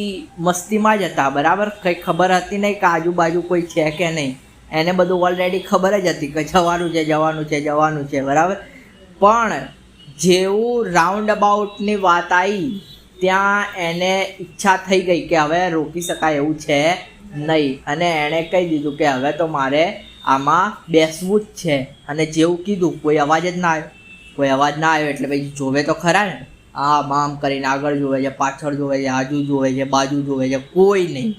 મસ્તીમાં જ હતા, બરાબર. કંઈ ખબર હતી નહીં કે આજુબાજુ કોઈ છે કે નહીં. એને બધું ઓલરેડી ખબર જ હતી કે જવાનું છે, બરાબર. પણ જેવું રાઉન્ડ અબાઉટની વાત આવી ત્યાં એને ઈચ્છા થઈ ગઈ કે હવે રોકી શકાય એવું છે નહીં, અને એણે કહી દીધું કે હવે તો મારે આમાં બેસવું જ છે. અને જેવું કીધું કોઈ અવાજ જ ના આવ્યો એટલે પછી જોવે તો ખરા ને. આમ કરીને આગળ જોવે છે, પાછળ જોવે છે, આજુ જોવે છે, બાજુ જોવે છે, કોઈ નહીં.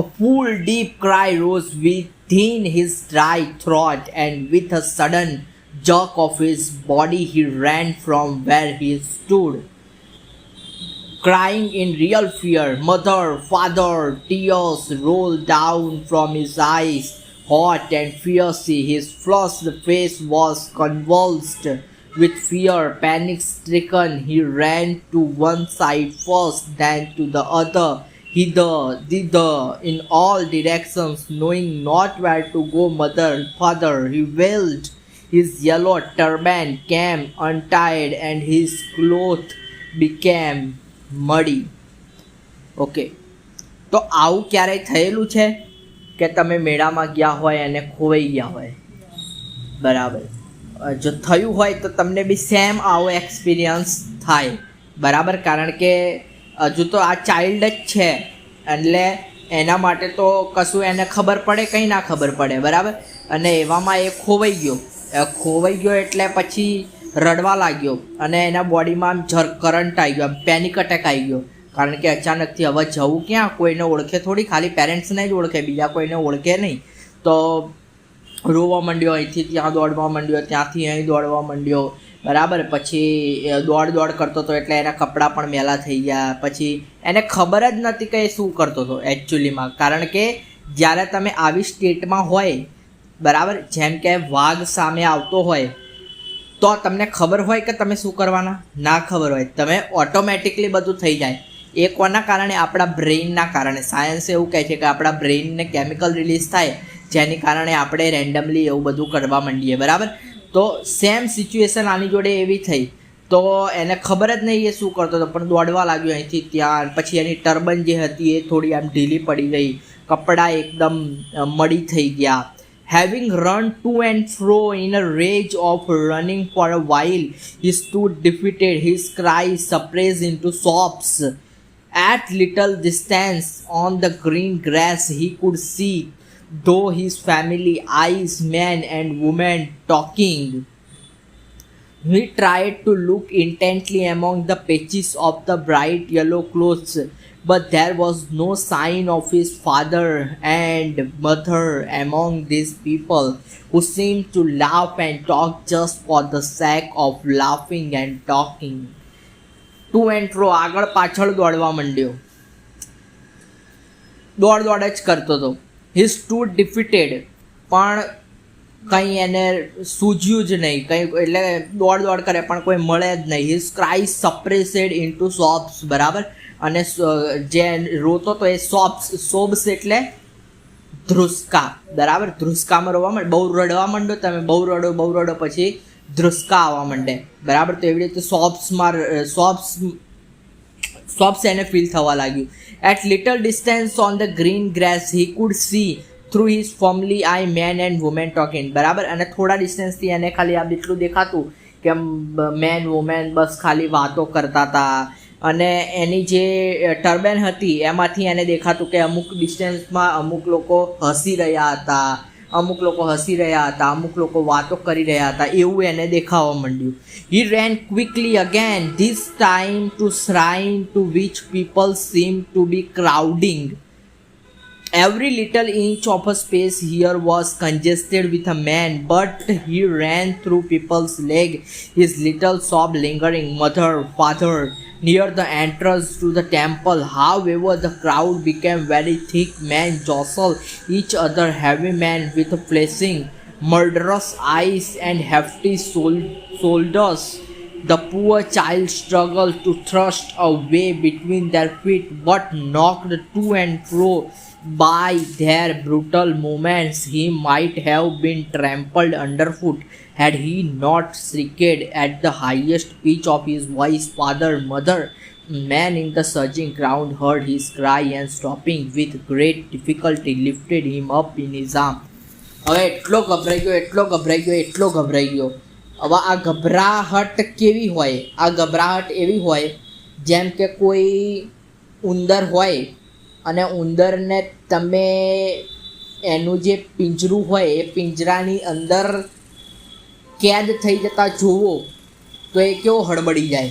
A full deep cry rose within his dry throat, and with a sudden jerk of his body he ran from where he stood, crying in real fear. Mother, father, tears rolled down from his eyes, hot and fierce. His flushed face was convulsed with fear. Panic-stricken, he ran to one side first, then to the other, hither, thither, in all directions, knowing not where to go. Mother, father, he wailed. His yellow turban came untied and his clothes became muddy. Okay, તો આવું ક્યારેય થયેલું છે કે તમે મેળામાં ગયા હોય અને ખોવાઈ ગયા હોય, બરાબર. જો થયું હોય તો તમને બી સેમ આવો એક્સપિરિયન્સ થાય, બરાબર. કારણ કે હજુ તો આ ચાઇલ્ડ જ છે એટલે એના માટે તો કશું એને ખબર પડે કંઈ ના ખબર પડે, બરાબર. અને એવામાં એ ખોવાઈ ગયો એટલે પછી રડવા લાગ્યો અને એના બોડીમાં આમ કરંટ આવી ગયો, આમ પેનિક અટેક આવી ગયો. કારણ કે અચાનકથી હવે જવું ક્યાં, કોઈને ઓળખે થોડી, ખાલી પેરેન્ટ્સને જ ઓળખે, બીજા કોઈને ઓળખે નહીં. તો રોવા માંડ્યો, અહીંથી ત્યાં દોડવા માંડ્યો, ત્યાંથી અહીં દોડવા માંડ્યો, બરાબર. પછી દોડ કરતો હતો એટલે એના કપડાં પણ મેલા થઈ ગયા. પછી એને ખબર જ નથી કે એ શું કરતો હતો એકચ્યુઅલીમાં. કારણ કે જ્યારે તમે આવી સ્ટેટમાં હોય, બરાબર, જેમ કે વાઘ સામે આવતો હોય તો તમને ખબર હોય કે તમે શું કરવાના? ના ખબર હોય, તમે ઓટોમેટિકલી બધું થઈ જાય. એ કોના કારણે? આપણા બ્રેઇનના કારણે. સાયન્સ એવું કહે છે કે આપણા બ્રેઇનને કેમિકલ રિલીઝ થાય જેની કારણે આપણે રેન્ડમલી એવું બધું કરવા માંડીએ, બરાબર. તો સેમ સિચ્યુએશન આની જોડે એવી થઈ. તો એને ખબર જ નહીં એ શું કરતો હતો, પણ દોડવા લાગ્યો અહીંથી ત્યાં. પછી એની ટર્બન જે હતી એ થોડી આમ ઢીલી પડી ગઈ, કપડાં એકદમ મળી થઈ ગયા. Having run to and fro in a rage of running for a while, he stood defeated, his cries suppressed into sobs. At little distance on the green grass he could see, though his family, eyes, men and women talking. He tried to look intently among the patches of the bright yellow clothes, but there was no sign of his father and mother among these people who seemed to laugh and talk just for the sake of laughing and talking. To and fro, આગળ પાછળ દોડવા માંડ્યો, દોડ જ કરતો હતો. He stood defeated, પણ કંઈ એને સૂઝ્યું જ નહીં, કંઈ એટલે દોડ કરે પણ કોઈ મળે જ નહીં. His cries suppressed into sobs, બરાબર. અને જે રોતો તો એ સોબ્સ એટલે ધ્રુસકા, બરાબર. ધ્રુસકામાં રોવા માંડે, બહુ રડવા માંડો તમે, બહુ રડો પછી ધ્રુસકા આવવા માંડે, બરાબર. તો એવી રીતે સોબ્સ એને ફીલ થવા લાગ્યું. At little distance on the green grass he could see through his family eye men and women talking, બરાબર. અને થોડા ડિસ્ટન્સથી એને ખાલી આ એટલું દેખાતું કે મેન વુમેન બસ ખાલી વાતો કરતા હતા. અને એની જે ટર્બેન હતી એમાંથી એને દેખાતું કે અમુક ડિસ્ટન્સમાં અમુક લોકો હસી રહ્યા હતા, અમુક લોકો વાતો કરી રહ્યા હતા, એવું એને દેખાવા માંડ્યું. He ran quickly again, this time to shrine to which people seemed to be crowding. Every little inch of a space here was congested with a man, but he ran through people's leg, his little sob lingering. Mother, father, near the entrance to the temple. However, the crowd became very thick. Men jostled each other, heavy men with flashing, murderous eyes and hefty shoulders. The poor child struggled to thrust a way between their feet, but knocked to and fro by their brutal movements, he might have been trampled underfoot had he not shrieked at the highest pitch of his voice, "Father, mother!" Men in the surging crowd heard his cry and, stopping with great difficulty, lifted him up in his arms. હવે એટલો ગભરાઈ ગયો. હવે આ ગભરાહટ કેવી હોય? આ ગભરાહટ એવી હોય જેમ કે કોઈ ઉંદર હોય અને ઉંદરને તમે એનું જે પિંજરું હોય એ પિંજરાની અંદર કેદ થઈ જતા જુઓ તો એ કેવો હળબડી જાય.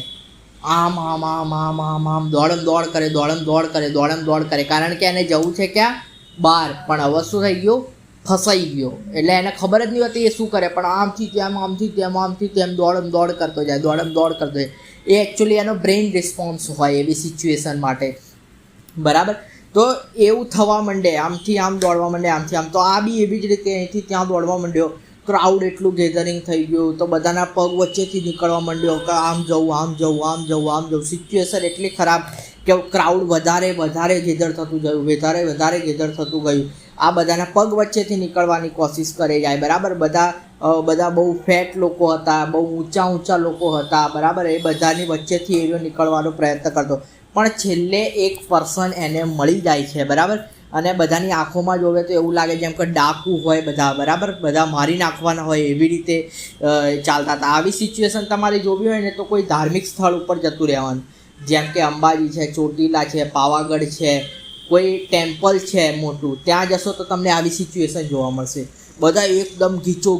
આમ આમ આમ આમ આમ આમ દોડમ દોડ કરે કારણ કે એને જવું છે ક્યાં? બહાર. પણ હવે શું થઈ ગયું? ફસાઈ ગયો. એટલે એને ખબર જ નહીં હોતી એ શું કરે, પણ આમથી તેમ દોડ કરતો જાય. એ એકચ્યુઅલી એનો બ્રેઇન રિસ્પોન્સ હોય એવી સિચ્યુએશન માટે. બરાબર? તો એવું થવા માંડે, આમથી આમ દોડવા માંડે, આમથી આમ. તો આ બી એવી જ રીતે અહીંથી ત્યાં દોડવા માંડ્યો. ક્રાઉડ એટલું ગેધરિંગ થઈ ગયું તો બધાના પગ વચ્ચેથી નીકળવા માંડ્યો કે આમ જવું. સિચ્યુએશન એટલી ખરાબ કે ક્રાઉડ વધારે ગેધર થતું ગયું. આ બધાના પગ વચ્ચેથી નીકળવાની કોશિશ કરે જાય. બરાબર? બધા બહુ ફેટ લોકો હતા, બહુ ઊંચા લોકો હતા. બરાબર? એ બધાની વચ્ચેથી એરિયો નીકળવાનો પ્રયત્ન કરતો, પણ છેલ્લે એક પર્સન એને મળી જાય છે. બરાબર? અને બધાની આંખોમાં જોવે તો એવું લાગે જેમ કે ડાકુ હોય બધા. બરાબર? બધા મારી નાખવાના હોય એવી રીતે ચાલતા હતા. આવી સિચ્યુએશન તમારે જોવી હોય ને તો કોઈ ધાર્મિક સ્થળ ઉપર જતું રહેવાનું, જેમ કે અંબાજી છે, ચોટીલા છે, પાવાગઢ છે, કોઈ ટેમ્પલ છે મોટું, ત્યાં જશો તો તમને આવી સિચ્યુએશન જોવા મળશે. બધા એકદમ ગીચો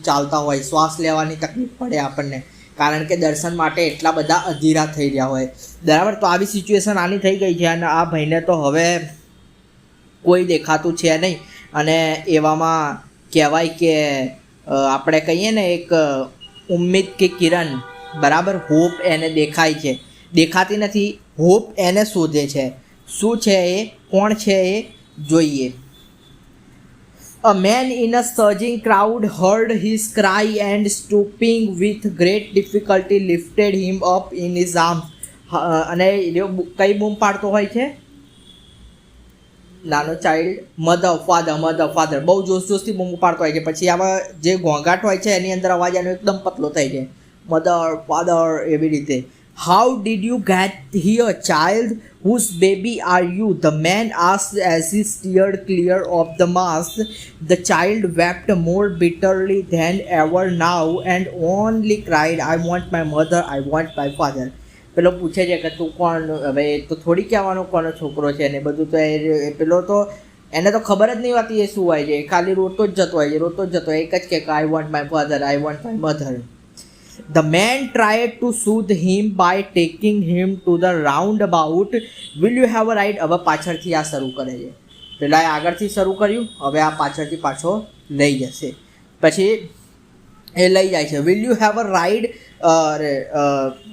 ચાલતા હોય. શ્વાસ લેવાની તકલીફ પડે આપણને, કારણ કે દર્શન માટે એટલા બધા અધીરા થઈ રહ્યા હોય. બરાબર? તો આવી સિચ્યુએશન આની થઈ ગઈ છે અને આ ભાઈને તો હવે કોઈ દેખાતું છે નહીં. અને એવામાં કહેવાય કે આપણે કહીએ ને એક ઉમ્મીદ કે કિરણ. બરાબર? હોપ એને દેખાય છે, દેખાતી નથી. હોપ એને શોધે છે. શું છે એ? કોણ છે એ? જોઈએ. A man in a surging crowd heard his cry and, stooping with great difficulty, lifted him up in his arms. અને કઈ બૂમ પાડતો હોય છે નાનો ચાઇલ્ડ? Mother, father. બહુ જોશથી બૂમ પાડતો હોય છે. પછી આવા જે ઘોંઘાટ હોય છે એની અંદર અવાજ એનો એકદમ પતલો થઈ જાય. મધર, ફાધર, એવી રીતે. How did you get here, child? Whose baby are you? The man asked as he steered clear of the mass. The child wept more bitterly than ever now and only cried, "I want my mother, I want my father." પેલો પૂછે છે કે તું કોણ? હવે તો થોડી કહેવાનો કોનો છોકરો છે ને બધું. તો એ પેલો તો એને તો ખબર જ નહીં હોતી એ શું હોય છે. ખાલી રોતો જ જતો હોય છે. એક જ કે "I want my father, I want my mother." The man tried to soothe him by taking him to the roundabout. "Will you have a ride?" હવે પાછળથી આ શરૂ કરે છે. પહેલાં આગળથી શરૂ કર્યું, હવે આ પાછળથી પાછો લઈ જશે. પછી એ લઈ જાય છે. "Will you have a ride?"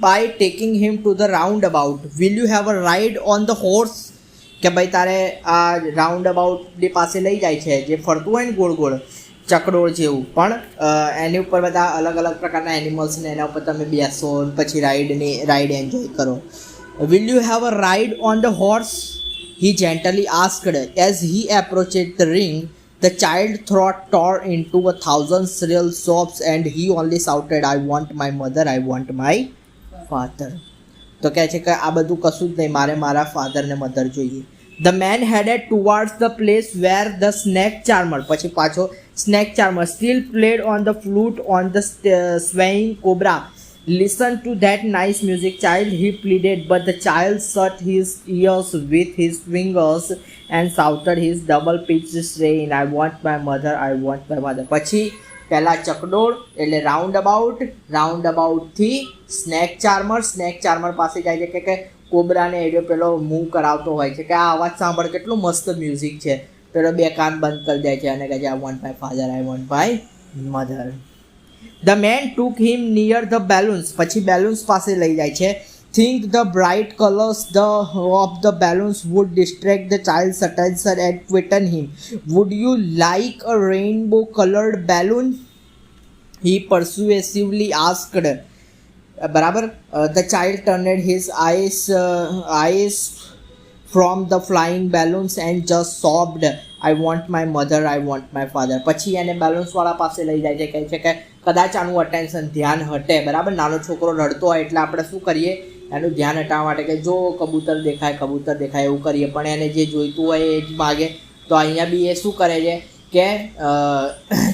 by taking him to the roundabout. "Will you have a ride on the horse?" કે ભાઈ તારે આ રાઉન્ડઅબાઉટની પાસે લઈ જાય છે, જે ફરતું હોય ને ગોળ ચકડોળ જેવું, પણ એની ઉપર બધા અલગ પ્રકારના એનિમલ્સ ને એના ઉપર તમે બેસો પછી રાઈડ એન્જોય કરો. "Will you have a ride on the horse?" he gently asked. As he approached the ring, the child's throat tore into 1,000 shrill sobs and he only shouted, "I want my mother, I want my father." તો કહે છે કે આ બધું કશું જ નહીં, મારે મારા ફાધર ને મધર જોઈએ. The man headed towards the place where the snake charmer, પછી પાછો snake charmer, still played on the flute on the swaying cobra. "Listen to that nice music, child," he pleaded, but the child shut his ears with his fingers and shouted his double-pitched strain, "I want my mother, I want my mother." પછી પહેલાં ચકડોળ એટલે રાઉન્ડ અબાઉટથી સ્નેક ચાર્મર પાસે જાય છે કે કોબરાને એડ્યો પેલો મૂવ કરાવતો હોય છે કે આ અવાજ સાંભળ કેટલું મસ્ત મ્યુઝિક છે, પેલો 2 કાન બંધ કરી દે છે અને કહે છે I want my father, I want my mother. The man took him near the balloons, પછી બેલુન્સ પાસે લઈ જાય છે. Think the bright colors of the balloons would distract the child's attention and quieten him. Would you like a rainbow-colored balloon? He persuasively asked. બરાબર. The child turned his eyes from the flying balloons and just sobbed. I want my mother, I want my father. પછી એને બેલુન્સવાળા પાસે લઈ જાય છે, કહે છે કે કદાચ આનું અટેન્શન ધ્યાન હટે. બરાબર. નાનો છોકરો રડતો હોય એટલે આપણે શું કરીએ, એનું ધ્યાન હટાવવા માટે કે જો કબૂતર દેખાય એવું કરીએ, પણ એને જે જોઈતું હોય એ જ માગે. તો અહીંયા બી એ શું કરે છે કે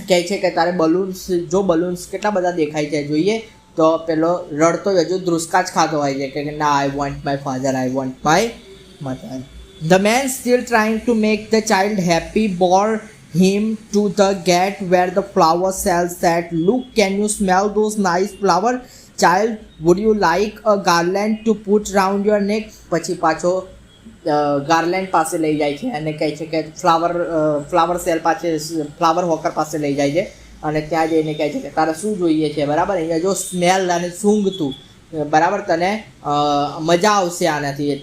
કહે છે કે તારે બલૂન્સ કેટલા બધા દેખાય છે જોઈએ. તો પેલો રડતો હજુ ધ્રુસકા જ ખાતો હોય છે કે ના, આઈ want my father, I want my mother. The man, still trying to make the child happy, bore him to the gate where the flower sales sat. Look, can you smell those nice flowers? Child, would you like a garland to put round your neck? પછી પાછો ગાર્લેન્ડ પાસે લઈ જાય છે અને કહે છે કે ફ્લાવર સેલ પાસે, ફ્લાવર હોકર પાસે લઈ જાય છે અને ત્યાં જઈને કહે છે કે તારે શું જોઈએ છે. બરાબર. અહીંયા જો સ્મેલ અને સૂંઘતું, બરાબર, તને મજા આવશે આનાથી,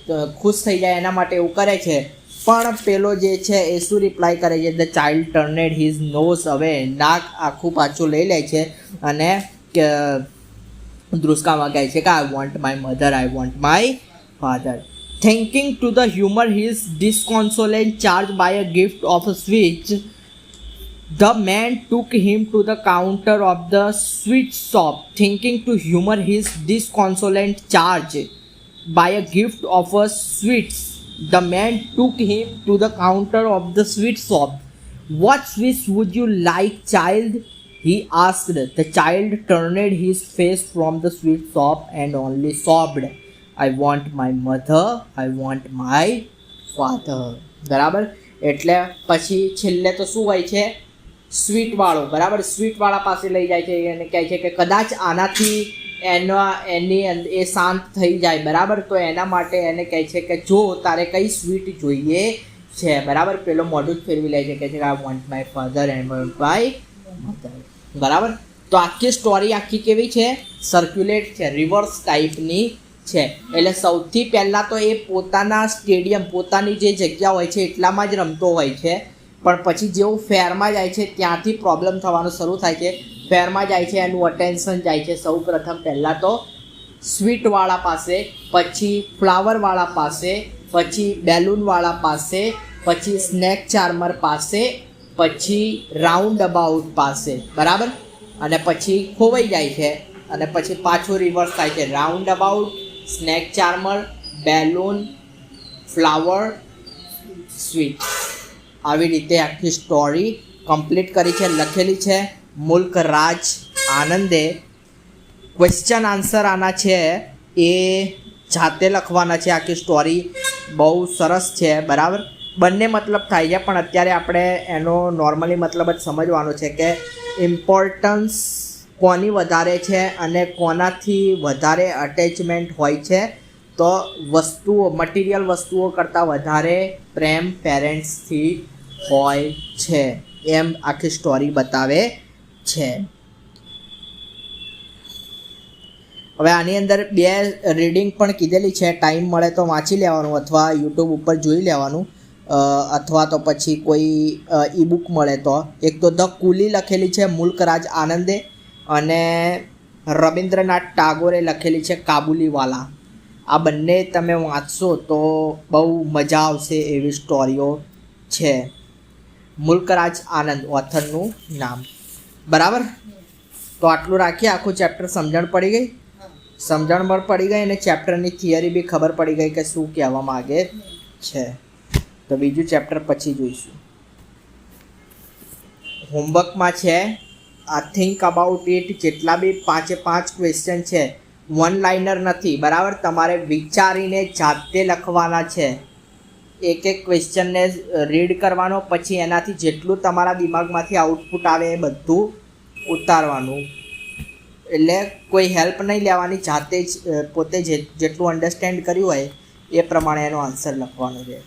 ખુશ થઈ જાય એના માટે એવું કરે છે. પણ પેલો જે છે એ શું રિપ્લાય કરે છે? ધ ચાઇલ્ડ ટર્નેડ હિઝ નોઝ અવે. નાક આખું પાછું લઈ લે છે અને ધ્રુસકામાં કહે છે કે આઈ want my mother, I want my father. Thinking to the humor his disconsolate charge by a gift of a switch, the man took him to the counter of the sweet shop. Thinking to humor his disconsolate charge by a gift of a sweets, the man took him to the counter of the sweet shop. What sweets would you like, child? He asked. The child turned his face from the sweet shop and only sobbed. I want my mother, I want my father. બરાબર. એટલે પછી છેલ્લે તો શું હોય છે, સ્વીટવાળો. બરાબર. સ્વીટવાળા પાસે લઈ જાય છે અને કહે છે કે કદાચ આનાથી એની એ શાંત થઈ જાય. બરાબર. તો એના માટે એને કહે છે કે જો તારે કઈ સ્વીટ જોઈએ છે. બરાબર. પેલો મોઢું જ ફેરવી લે છે, કહે છે કે આઈ want my father and want my mother. બરાબર. તો આખી સ્ટોરી આખી કેવી છે, સર્ક્યુલેટ છે, રિવર્સ ટાઈપની છે. એટલે સૌથી પહેલાં તો એ પોતાના સ્ટેડિયમ, પોતાની જે જગ્યા હોય છે એટલામાં જ રમતો હોય છે, પણ પછી જેવું ફેરમાં જાય છે ત્યાંથી પ્રોબ્લેમ થવાનું શરૂ થાય છે. ફેરમાં જાય છે, એનું અટેન્શન જાય છે સૌ પ્રથમ પહેલાં તો સ્વીટવાળા પાસે, પછી ફ્લાવરવાળા પાસે, પછી બેલૂનવાળા પાસે, પછી સ્નેક ચાર્મર પાસે, પછી રાઉન્ડ અબાઉટ પાસે. બરાબર. અને પછી ખોવાઈ જાય છે અને પછી પાછું રિવર્સ થાય છે, round about, snake charmer, balloon, flower, sweet. આવી રીતે આખી સ્ટોરી કમ્પ્લીટ કરી છે, લખેલી છે મુલ્ક રાજ આનંદે. ક્વેશ્ચન આન્સર આના છે એ જાતે લખવાના છે. આખી સ્ટોરી બહુ સરસ છે. બરાબર. બંને મતલબ થાય છે, પણ અત્યારે આપણે એનો નોર્મલી મતલબ જ સમજવાનો છે કે ઇમ્પોર્ટન્સ કોની વધારે છે અને કોનાથી વધારે અટેચમેન્ટ હોય છે. તો વસ્તુઓ, મટીરિયલ વસ્તુઓ કરતાં વધારે પ્રેમ પેરેન્ટ્સથી હોય છે, એમ આખી સ્ટોરી બતાવે છે. હવે આની અંદર 2 રીડિંગ પણ કીધેલી છે. ટાઈમ મળે તો વાંચી લેવાનું અથવા યુટ્યુબ ઉપર જોઈ લેવાનું, અથવા તો પછી કોઈ ઈ બુક મળે તો. એક તો ધ કુલી લખેલી છે મુલ્ક રાજ આનંદે અને રવિન્દ્રનાથ ટાગોરે લખેલી છે કાબુલીવાલા. આ બંને તમે વાંચશો તો બહુ મજા આવશે એવી સ્ટોરીઓ છે. મુલ્કરાજ આનંદ ઓથરનું નામ. બરાબર. તો આટલું રાખીએ. આખું ચેપ્ટર સમજણ પડી ગઈ અને ચેપ્ટરની થિયરી બી ખબર પડી ગઈ કે શું કહેવા માગે છે. તો બીજું ચેપ્ટર પછી જોઈશું. હોમવર્કમાં છે આ થિંક અબાઉટ ઇટ. જેટલા બી 5 ક્વેશ્ચન છે, વન લાઇનર નથી. બરાબર. તમારે વિચારીને જાતે લખવાના છે. એક ક્વેશ્ચનને રીડ કરવાનો, પછી એનાથી જેટલું તમારા દિમાગમાંથી આઉટપુટ આવે એ બધું ઉતારવાનું. એટલે કોઈ હેલ્પ નહીં લેવાની, જાતે જ પોતે જેટલું અન્ડરસ્ટેન્ડ કર્યું હોય એ પ્રમાણે એનો આન્સર લખવાનો છે.